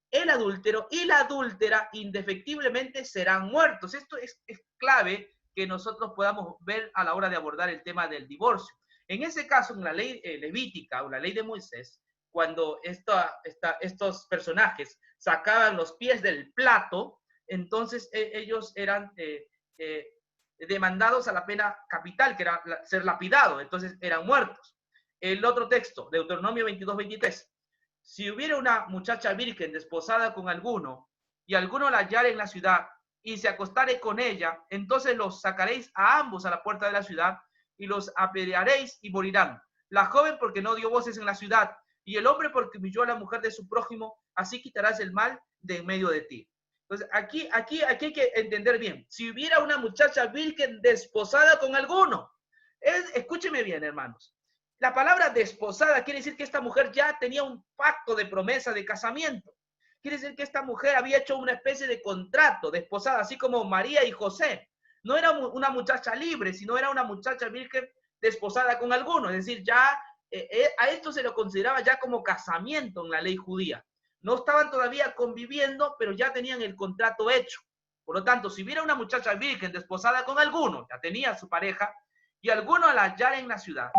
El adúltero y la adúltera indefectiblemente serán muertos. Esto es clave que nosotros podamos ver a la hora de abordar el tema del divorcio. En ese caso, en la ley levítica o la ley de Moisés, cuando estos personajes sacaban los pies del plato, entonces ellos eran demandados a la pena capital, que era ser lapidado, entonces eran muertos. El otro texto, Deuteronomio 22:23. Si hubiera una muchacha virgen desposada con alguno, y alguno la hallare en la ciudad, y se acostare con ella, entonces los sacaréis a ambos a la puerta de la ciudad, y los apedrearéis y morirán. La joven porque no dio voces en la ciudad, y el hombre porque humilló a la mujer de su prójimo, así quitarás el mal de en medio de ti. Entonces, aquí hay que entender bien. Si hubiera una muchacha virgen desposada con alguno, escúcheme bien, hermanos. La palabra desposada quiere decir que esta mujer ya tenía un pacto de promesa de casamiento. Quiere decir que esta mujer había hecho una especie de contrato desposada, así como María y José. No era una muchacha libre, sino era una muchacha virgen desposada con alguno. Es decir, ya a esto se lo consideraba ya como casamiento en la ley judía. No estaban todavía conviviendo, pero ya tenían el contrato hecho. Por lo tanto, si hubiera una muchacha virgen desposada con alguno, ya tenía su pareja, y alguno la hallare en la ciudad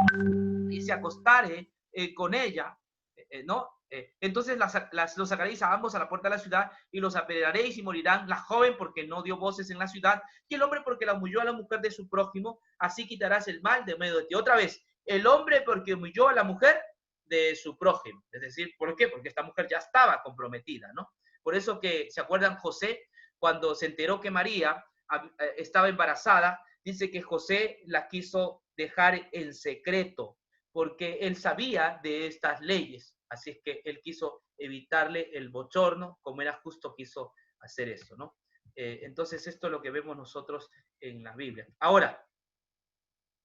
y se acostare con ella, ¿no? Entonces los sacaréis a ambos a la puerta de la ciudad y los apedrearéis y morirán, la joven porque no dio voces en la ciudad y el hombre porque la humilló a la mujer de su prójimo, así quitarás el mal de medio de ti. Otra vez, el hombre porque humilló a la mujer de su prójimo. Es decir, ¿por qué? Porque esta mujer ya estaba comprometida, ¿no? Por eso que, ¿se acuerdan José? Cuando se enteró que María estaba embarazada, dice que José la quiso dejar en secreto, porque él sabía de estas leyes. Así es que él quiso evitarle el bochorno, como era justo quiso hacer eso, ¿no? Entonces esto es lo que vemos nosotros en la Biblia. Ahora,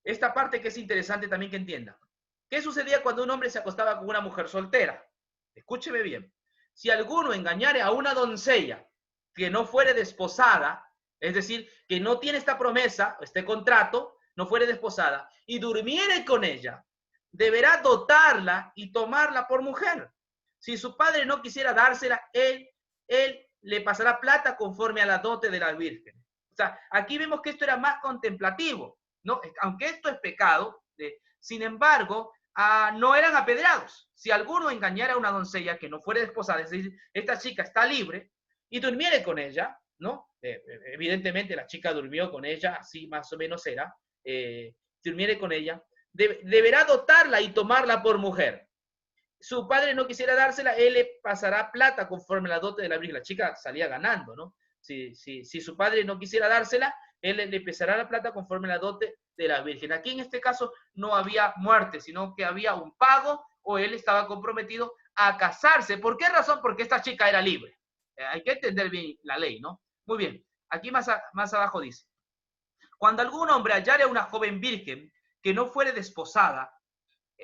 esta parte que es interesante también que entienda. ¿Qué sucedía cuando un hombre se acostaba con una mujer soltera? Escúcheme bien. Si alguno engañare a una doncella que no fuere desposada, es decir, que no tiene esta promesa, este contrato, no fuere desposada, y durmiere con ella, deberá dotarla y tomarla por mujer. Si su padre no quisiera dársela, él le pasará plata conforme a la dote de la virgen. O sea, aquí vemos que esto era más contemplativo, ¿no? Aunque esto es pecado, sin embargo, no eran apedreados. Si alguno engañara a una doncella que no fuera desposada, es decir, esta chica está libre y durmiere con ella, ¿no? Evidentemente la chica durmió con ella, así más o menos era, durmiere con ella, deberá dotarla y tomarla por mujer. Su padre no quisiera dársela, él le pasará plata conforme a la dote de la virgen. La chica salía ganando, ¿no? Si su padre no quisiera dársela, él le pesará la plata conforme a la dote de la virgen. Aquí en este caso no había muerte, sino que había un pago o él estaba comprometido a casarse. ¿Por qué razón? Porque esta chica era libre. Hay que entender bien la ley, ¿no? Muy bien. Aquí más abajo dice, cuando algún hombre hallare a una joven virgen que no fuere desposada,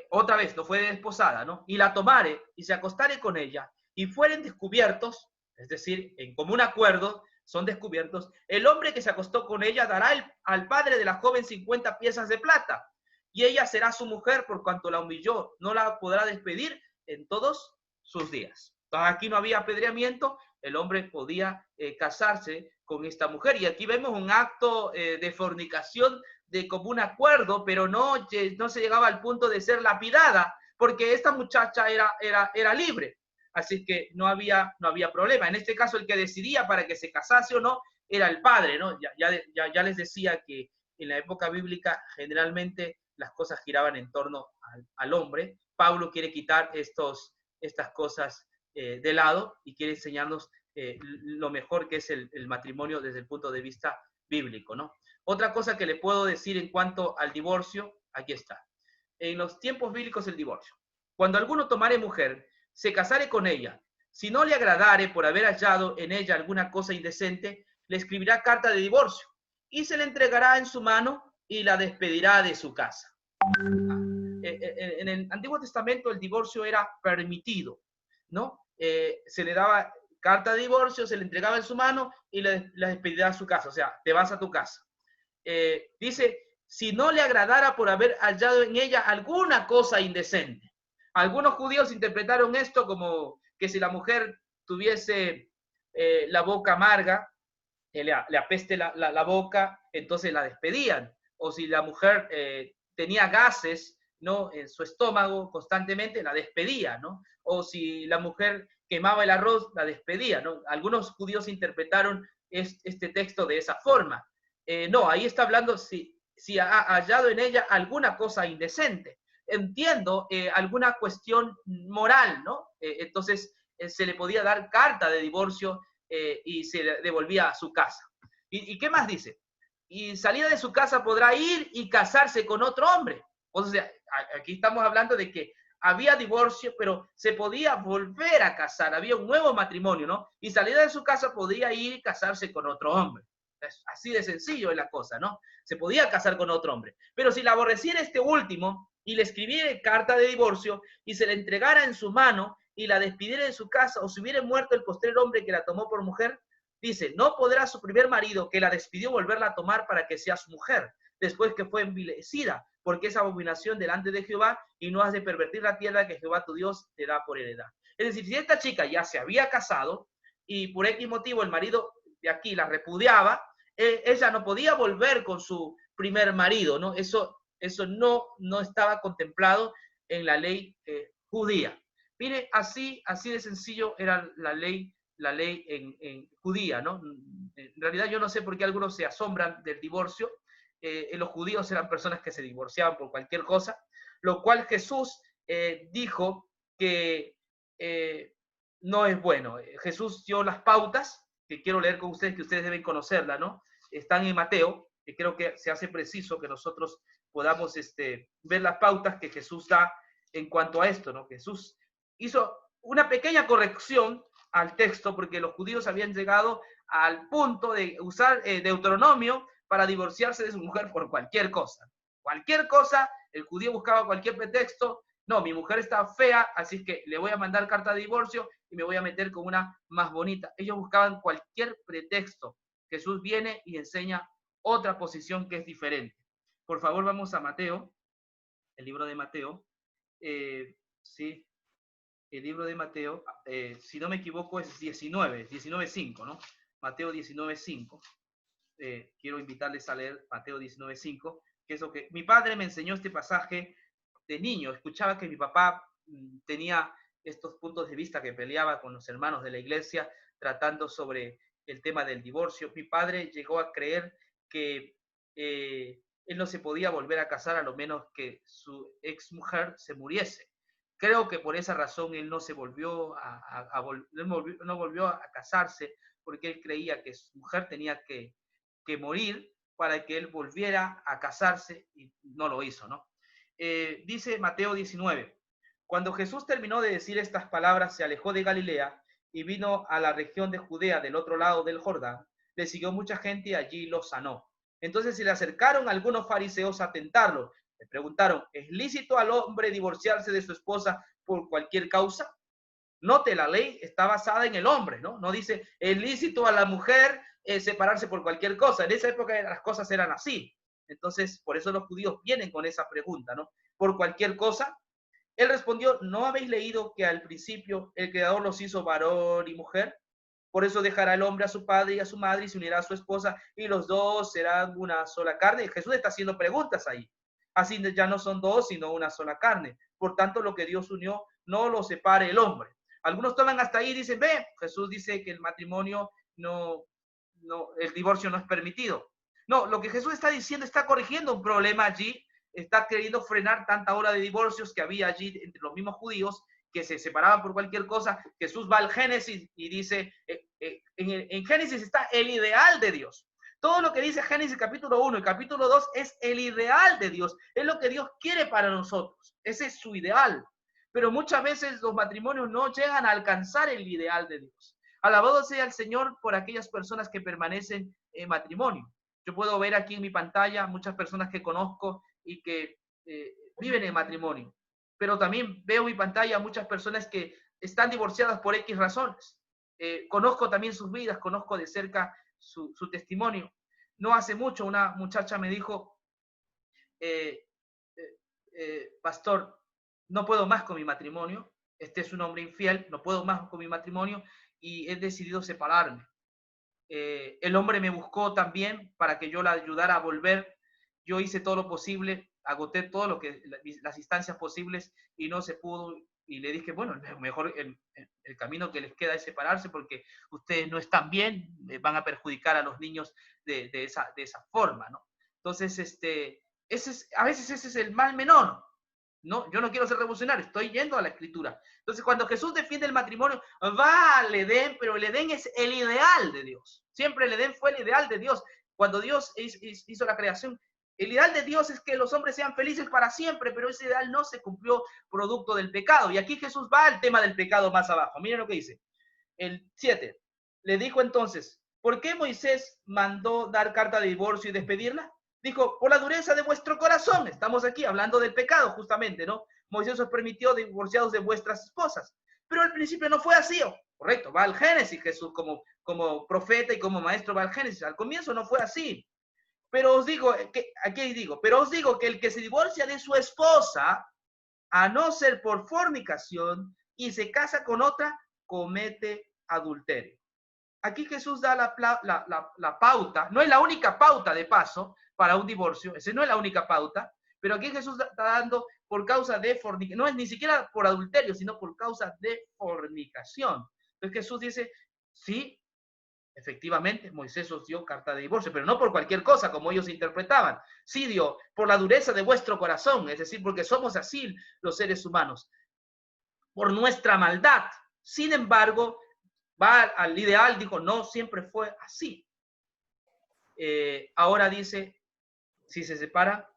otra vez, no fuere desposada, ¿no? Y la tomare y se acostare con ella y fueren descubiertos, es decir, en común acuerdo, son descubiertos, el hombre que se acostó con ella dará al padre de la joven 50 piezas de plata y ella será su mujer por cuanto la humilló, no la podrá despedir en todos sus días. Entonces aquí no había apedreamiento, el hombre podía casarse con esta mujer y aquí vemos un acto de fornicación de común acuerdo, pero no se llegaba al punto de ser lapidada, porque esta muchacha era libre. Así que no había problema. En este caso, el que decidía para que se casase o no era el padre, ¿no? Ya les decía que en la época bíblica generalmente las cosas giraban en torno al hombre. Pablo quiere quitar estas cosas de lado y quiere enseñarnos lo mejor que es el matrimonio desde el punto de vista bíblico, ¿no? Otra cosa que le puedo decir en cuanto al divorcio, aquí está. En los tiempos bíblicos el divorcio. Cuando alguno tomare mujer, se casare con ella, si no le agradare por haber hallado en ella alguna cosa indecente, le escribirá carta de divorcio y se le entregará en su mano y la despedirá de su casa. En el Antiguo Testamento el divorcio era permitido, ¿no? Se le daba carta de divorcio, se le entregaba en su mano y la despedirá a su casa, o sea, te vas a tu casa. Dice, si no le agradara por haber hallado en ella alguna cosa indecente. Algunos judíos interpretaron esto como que si la mujer tuviese la boca amarga, le apeste la boca, entonces la despedían. O si la mujer tenía gases, ¿no?, en su estómago constantemente, la despedía, ¿no? O si la mujer quemaba el arroz, la despedía, ¿no? Algunos judíos interpretaron este texto de esa forma. No, ahí está hablando si ha hallado en ella alguna cosa indecente. Entiendo alguna cuestión moral, ¿no? Entonces se le podía dar carta de divorcio y se le devolvía a su casa. ¿Y qué más dice? Y salida de su casa podrá ir y casarse con otro hombre. O sea, aquí estamos hablando de que había divorcio, pero se podía volver a casar, había un nuevo matrimonio, ¿no? Y salida de su casa podía ir y casarse con otro hombre. Así de sencillo es la cosa, ¿no? Se podía casar con otro hombre. Pero si la aborreciera este último y le escribiera carta de divorcio y se la entregara en su mano y la despidiera de su casa o si hubiera muerto el postrer hombre que la tomó por mujer, dice, no podrá su primer marido que la despidió volverla a tomar para que sea su mujer, después que fue envilecida, porque es abominación delante de Jehová y no has de pervertir la tierra que Jehová tu Dios te da por heredad. Es decir, si esta chica ya se había casado y por X motivo el marido de aquí la repudiaba, ella no podía volver con su primer marido, ¿no? Eso Eso no estaba contemplado en la ley judía. Mire, así de sencillo era la ley en judía, ¿no? En realidad yo no sé por qué algunos se asombran del divorcio. Los judíos eran personas que se divorciaban por cualquier cosa, lo cual Jesús dijo que no es bueno. Jesús dio las pautas, que quiero leer con ustedes, que ustedes deben conocerla, ¿no? Están en Mateo, que creo que se hace preciso que nosotros podamos ver las pautas que Jesús da en cuanto a esto, ¿no? Jesús hizo una pequeña corrección al texto porque los judíos habían llegado al punto de usar Deuteronomio para divorciarse de su mujer por cualquier cosa. Cualquier cosa, el judío buscaba cualquier pretexto. No, mi mujer está fea, así es que le voy a mandar carta de divorcio y me voy a meter con una más bonita. Ellos buscaban cualquier pretexto. Jesús viene y enseña otra posición que es diferente. Por favor, vamos a Mateo, el libro de Mateo. Sí, el libro de Mateo, si no me equivoco, es 19:5, ¿no? Mateo 19:5. Quiero invitarles a leer Mateo 19:5, que es lo que mi padre me enseñó este pasaje de niño. Escuchaba que mi papá tenía estos puntos de vista, que peleaba con los hermanos de la iglesia tratando sobre el tema del divorcio. Mi padre llegó a creer que él no se podía volver a casar a lo menos que su ex mujer se muriese. Creo que por esa razón él no se volvió no volvió a casarse, porque él creía que su mujer tenía que morir para que él volviera a casarse, y no lo hizo, ¿no? Dice Mateo 19, cuando Jesús terminó de decir estas palabras, se alejó de Galilea y vino a la región de Judea del otro lado del Jordán. Le siguió mucha gente y allí lo sanó. Entonces se le acercaron algunos fariseos a tentarlo. Le preguntaron, ¿es lícito al hombre divorciarse de su esposa por cualquier causa? Note, la ley está basada en el hombre, ¿no? No dice, es lícito a la mujer separarse por cualquier cosa. En esa época las cosas eran así. Entonces, por eso los judíos vienen con esa pregunta, ¿no? ¿Por cualquier cosa? Él respondió, ¿no habéis leído que al principio el Creador los hizo varón y mujer? Por eso dejará el hombre a su padre y a su madre y se unirá a su esposa y los dos serán una sola carne. Jesús está haciendo preguntas ahí. Así ya no son dos, sino una sola carne. Por tanto, lo que Dios unió, no lo separe el hombre. Algunos toman hasta ahí y dicen, ve, Jesús dice que el matrimonio el divorcio no es permitido. No, lo que Jesús está diciendo, está corrigiendo un problema allí, está queriendo frenar tanta ola de divorcios que había allí entre los mismos judíos que se separaban por cualquier cosa. Jesús va al Génesis y dice, en Génesis está el ideal de Dios. Todo lo que dice Génesis capítulo 1 y capítulo 2 es el ideal de Dios, es lo que Dios quiere para nosotros, ese es su ideal. Pero muchas veces los matrimonios no llegan a alcanzar el ideal de Dios. Alabado sea el Señor por aquellas personas que permanecen en matrimonio. Yo puedo ver aquí en mi pantalla muchas personas que conozco y que viven en matrimonio. Pero también veo en mi pantalla muchas personas que están divorciadas por X razones. Conozco también sus vidas, conozco de cerca su testimonio. No hace mucho una muchacha me dijo, pastor, no puedo más con mi matrimonio, este es un hombre infiel, no puedo más con mi matrimonio y he decidido separarme. El hombre me buscó también para que yo la ayudara a volver. Yo hice todo lo posible, agoté todo lo que las instancias posibles y no se pudo. Y le dije, bueno, mejor el camino que les queda es separarse porque ustedes no están bien, van a perjudicar a los niños de esa forma, ¿no? Entonces, a veces ese es el mal menor. No, yo no quiero ser revolucionario, estoy yendo a la escritura. Entonces, cuando Jesús defiende el matrimonio, va al Edén, pero el Edén es el ideal de Dios. Siempre el Edén fue el ideal de Dios. Cuando Dios hizo la creación, el ideal de Dios es que los hombres sean felices para siempre, pero ese ideal no se cumplió producto del pecado. Y aquí Jesús va al tema del pecado más abajo. Miren lo que dice. El 7. Le dijo entonces, ¿por qué Moisés mandó dar carta de divorcio y despedirla? Dijo, por la dureza de vuestro corazón. Estamos aquí hablando del pecado, justamente, ¿no? Moisés os permitió divorciados de vuestras esposas. Pero al principio no fue así, correcto. Va al Génesis, Jesús como profeta y como maestro va al Génesis. Al comienzo no fue así. Pero os digo, pero os digo que el que se divorcia de su esposa, a no ser por fornicación, y se casa con otra, comete adulterio. Aquí Jesús da la pauta, no es la única pauta de paso para un divorcio, esa no es la única pauta, Pero aquí Jesús está dando por causa de fornicación, no es ni siquiera por adulterio, sino por causa de fornicación. Entonces Jesús dice, sí, efectivamente, Moisés os dio carta de divorcio, pero no por cualquier cosa, como ellos interpretaban. Sí dio, por la dureza de vuestro corazón, es decir, porque somos así los seres humanos, por nuestra maldad. Sin embargo, va al ideal, dijo, no, siempre fue así. Ahora dice, si se separa,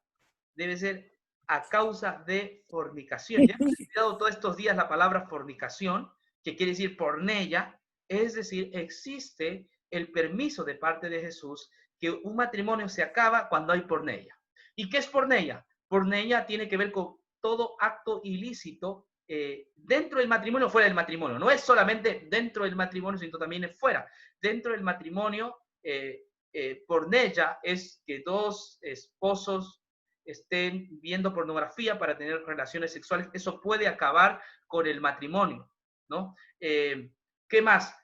debe ser a causa de fornicación. Ya hemos estudiado todos estos días la palabra fornicación, que quiere decir porneia, es decir, existe el permiso de parte de Jesús que un matrimonio se acaba cuando hay porneia. ¿Y qué es porneia? Porneia tiene que ver con todo acto ilícito dentro del matrimonio o fuera del matrimonio. No es solamente dentro del matrimonio, sino también es fuera. Dentro del matrimonio, porneia es que dos esposos estén viendo pornografía para tener relaciones sexuales. Eso puede acabar con el matrimonio, ¿no? ¿Qué más?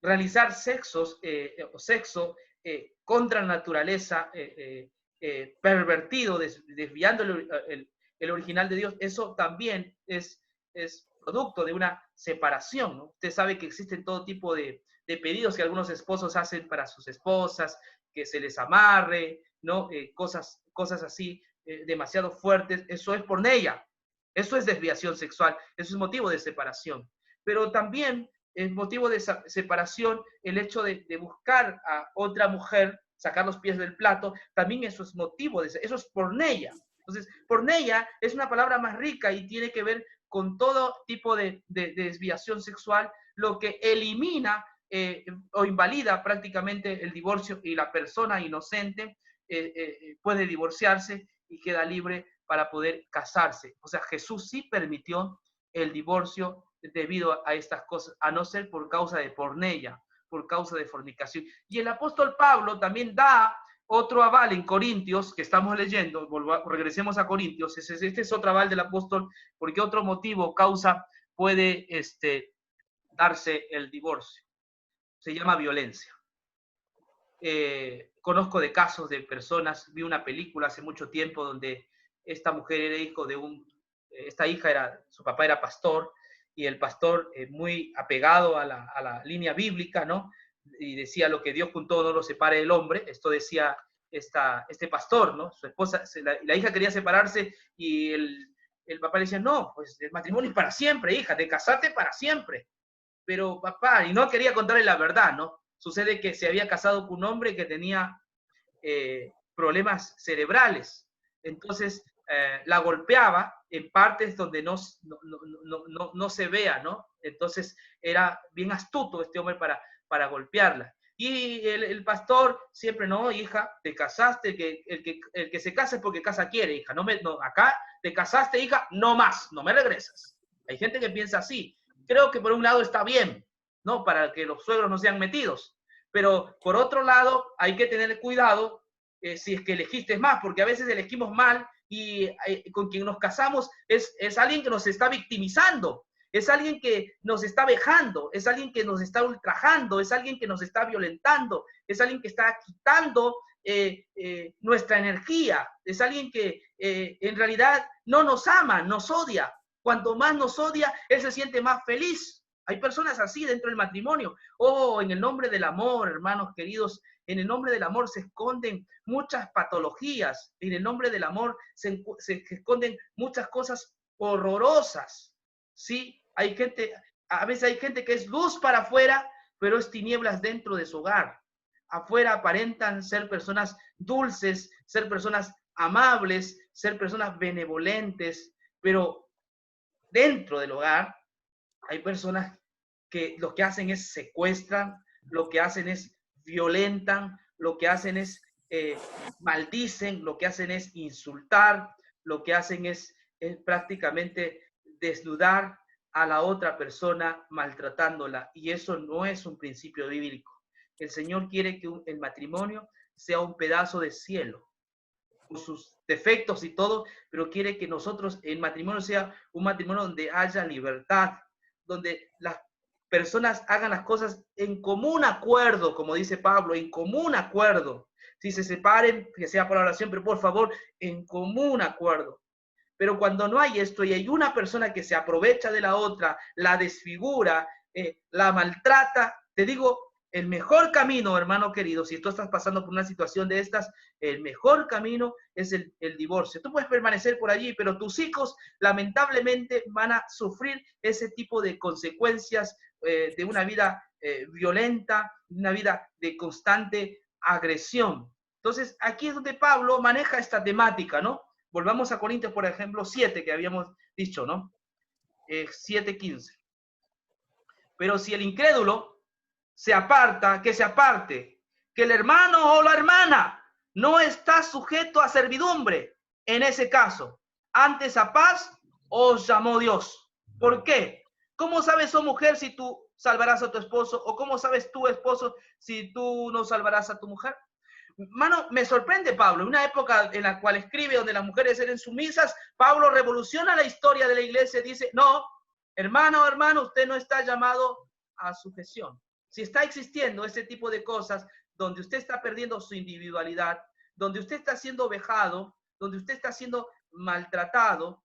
Realizar sexo contra la naturaleza, pervertido, desviando el original de Dios, eso también es producto de una separación, ¿no? Usted sabe que existen todo tipo de pedidos que algunos esposos hacen para sus esposas, que se les amarre, ¿no? Cosas así demasiado fuertes. Eso es porneia, eso es desviación sexual, eso es motivo de separación. Pero también es motivo de separación el hecho de buscar a otra mujer, sacar los pies del plato, también eso es motivo eso es porneia. Entonces, porneia es una palabra más rica y tiene que ver con todo tipo de desviación sexual, lo que elimina o invalida prácticamente el divorcio, y la persona inocente puede divorciarse y queda libre para poder casarse. O sea, Jesús sí permitió el divorcio debido a estas cosas, a no ser por causa de porneia, por causa de fornicación. Y el apóstol Pablo también da otro aval en Corintios, que estamos leyendo, regresemos a Corintios, este es otro aval del apóstol, porque otro motivo, causa, puede darse el divorcio. Se llama violencia. Conozco de casos de personas, vi una película hace mucho tiempo donde esta mujer era hijo de esta hija su papá era pastor, y el pastor muy apegado a la línea bíblica, ¿no? Y decía, lo que Dios juntó no lo separe el hombre. Esto decía este pastor, ¿no? Su esposa, la hija quería separarse y el papá le decía, no, pues el matrimonio es para siempre, hija, te casaste para siempre. Pero papá, y no quería contarle la verdad, ¿no? Sucede que se había casado con un hombre que tenía problemas cerebrales. Entonces, la golpeaba en partes donde no se vea, ¿no? Entonces, era bien astuto este hombre para golpearla. Y el pastor siempre, no, hija, te casaste, el que se casa es porque casa quiere, hija. No, acá te casaste, hija, no más, no me regresas. Hay gente que piensa así. Creo que por un lado está bien, ¿no? Para que los suegros no sean metidos. Pero por otro lado, hay que tener cuidado si es que elegiste más, porque a veces elegimos mal y con quien nos casamos es alguien que nos está victimizando, es alguien que nos está vejando, es alguien que nos está ultrajando, es alguien que nos está violentando, es alguien que está quitando nuestra energía, es alguien que en realidad no nos ama, nos odia. Cuanto más nos odia, él se siente más feliz. Hay personas así dentro del matrimonio. En el nombre del amor, hermanos queridos, en el nombre del amor se esconden muchas patologías. En el nombre del amor se esconden muchas cosas horrorosas. ¿Sí? A veces hay gente que es luz para afuera, pero es tinieblas dentro de su hogar. Afuera aparentan ser personas dulces, ser personas amables, ser personas benevolentes, pero dentro del hogar hay personas que lo que hacen es secuestran, lo que hacen es violentan, lo que hacen es maldicen, lo que hacen es insultar, lo que hacen es prácticamente desnudar a la otra persona maltratándola. Y eso no es un principio bíblico. El Señor quiere que el matrimonio sea un pedazo de cielo, con sus defectos y todo, pero quiere que nosotros, el matrimonio sea un matrimonio donde haya libertad, donde las personas hagan las cosas en común acuerdo, como dice Pablo, en común acuerdo. Si se separen, que sea por oración, pero por favor, en común acuerdo. Pero cuando no hay esto y hay una persona que se aprovecha de la otra, la desfigura, la maltrata, te digo, el mejor camino, hermano querido, si tú estás pasando por una situación de estas, el mejor camino es el divorcio. Tú puedes permanecer por allí, pero tus hijos lamentablemente van a sufrir ese tipo de consecuencias de una vida violenta, una vida de constante agresión. Entonces, aquí es donde Pablo maneja esta temática, ¿no? Volvamos a Corintios, por ejemplo, 7, que habíamos dicho, ¿no? 7:15. Pero si el incrédulo se aparta, que se aparte, que el hermano o la hermana no está sujeto a servidumbre, en ese caso, antes a paz os llamó Dios. ¿Por qué? ¿Cómo sabes, oh mujer, si tú salvarás a tu esposo? ¿O cómo sabes tú, esposo, si tú no salvarás a tu mujer? Mano, me sorprende Pablo, en una época en la cual escribe donde las mujeres eran sumisas, Pablo revoluciona la historia de la iglesia, dice, no, hermano, usted no está llamado a sujeción. Si está existiendo ese tipo de cosas, donde usted está perdiendo su individualidad, donde usted está siendo vejado, donde usted está siendo maltratado,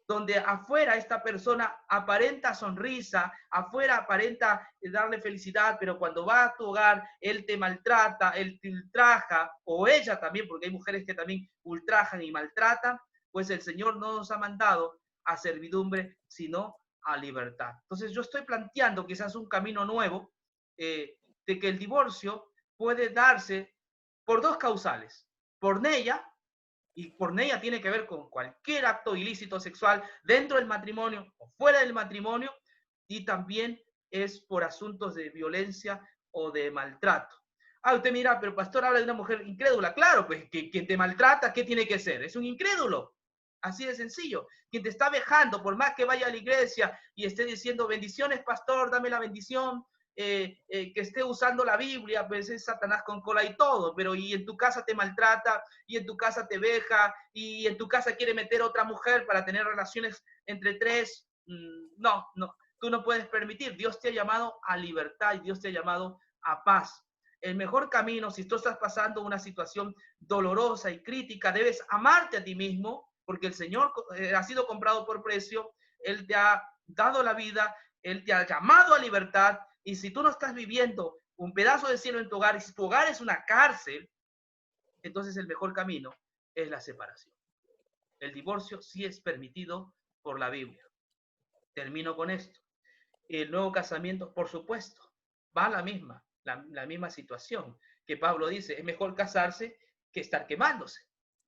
donde afuera esta persona aparenta sonrisa, afuera aparenta darle felicidad, pero cuando va a tu hogar, él te maltrata, él te ultraja, o ella también, porque hay mujeres que también ultrajan y maltratan, pues el Señor no nos ha mandado a servidumbre, sino a libertad. Entonces yo estoy planteando quizás un camino nuevo de que el divorcio puede darse por dos causales, por ella, y por ella tiene que ver con cualquier acto ilícito sexual dentro del matrimonio o fuera del matrimonio, y también es por asuntos de violencia o de maltrato. Ah, usted mira, pero pastor habla de una mujer incrédula. Claro, pues quien te maltrata, ¿qué tiene que ser? Es un incrédulo. Así de sencillo. Quien te está vejando, por más que vaya a la iglesia y esté diciendo bendiciones, pastor, dame la bendición, que esté usando la Biblia, pues es Satanás con cola y todo, pero y en tu casa te maltrata, y en tu casa te veja, y en tu casa quiere meter otra mujer para tener relaciones entre tres. No, tú no puedes permitir. Dios te ha llamado a libertad y Dios te ha llamado a paz. El mejor camino, si tú estás pasando una situación dolorosa y crítica, debes amarte a ti mismo, porque el Señor ha sido comprado por precio, Él te ha dado la vida, Él te ha llamado a libertad, y si tú no estás viviendo un pedazo de cielo en tu hogar, y si tu hogar es una cárcel, entonces el mejor camino es la separación. El divorcio sí es permitido por la Biblia. Termino con esto. El nuevo casamiento, por supuesto, va a la misma situación que Pablo dice, es mejor casarse que estar quemándose,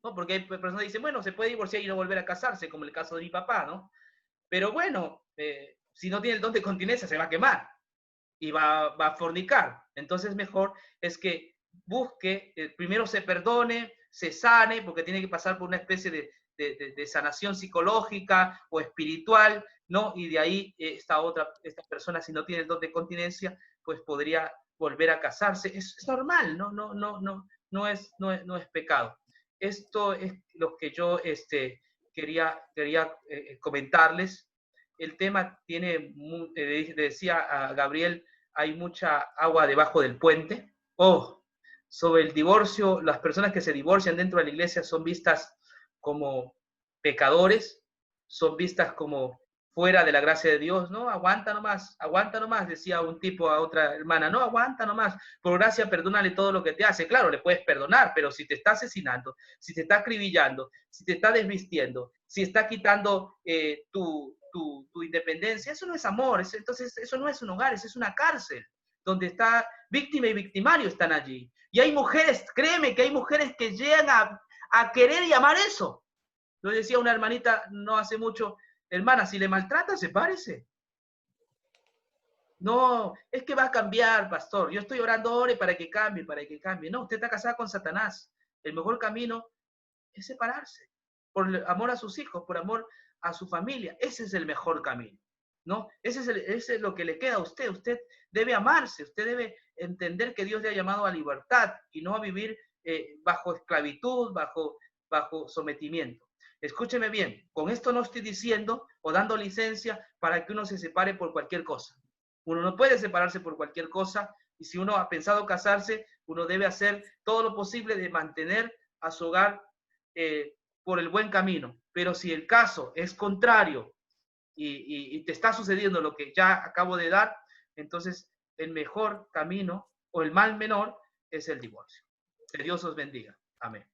¿no? Porque hay personas que dicen, bueno, se puede divorciar y no volver a casarse, como el caso de mi papá, ¿no? Pero bueno, si no tiene el don de continencia, se va a quemar y va a fornicar. Entonces mejor es que busque, primero se perdone, se sane, porque tiene que pasar por una especie de sanación psicológica o espiritual, ¿no? Y de ahí esta persona, si no tiene el don de continencia, pues podría volver a casarse. Es normal, no es pecado. Esto es lo que yo quería comentarles. El tema tiene, decía a Gabriel, hay mucha agua debajo del puente. Sobre el divorcio, las personas que se divorcian dentro de la iglesia son vistas como pecadores, son vistas como fuera de la gracia de Dios. No, aguanta nomás, decía un tipo a otra hermana, no, aguanta nomás, por gracia perdónale todo lo que te hace. Claro, le puedes perdonar, pero si te está asesinando, si te está acribillando, si te está desvistiendo, si está quitando tu independencia, eso no es amor. Entonces eso no es un hogar, eso es una cárcel donde está víctima y victimario están allí. Y hay mujeres, créeme que hay mujeres que llegan a querer y amar eso. Lo decía una hermanita no hace mucho, hermana, si le maltrata, sepárese. No, es que va a cambiar, pastor. Yo estoy orando ahora para que cambie, para que cambie. No, usted está casada con Satanás. El mejor camino es separarse. Por amor a sus hijos, por amor a su familia. Ese es el mejor camino, ¿no? Ese es lo que le queda a usted. Usted debe amarse, usted debe entender que Dios le ha llamado a libertad y no a vivir bajo esclavitud, bajo sometimiento. Escúcheme bien, con esto no estoy diciendo o dando licencia para que uno se separe por cualquier cosa. Uno no puede separarse por cualquier cosa, Y si uno ha pensado casarse, uno debe hacer todo lo posible de mantener a su hogar por el buen camino. Pero si el caso es contrario y te está sucediendo lo que ya acabo de dar, entonces el mejor camino o el mal menor es el divorcio. Que Dios os bendiga. Amén.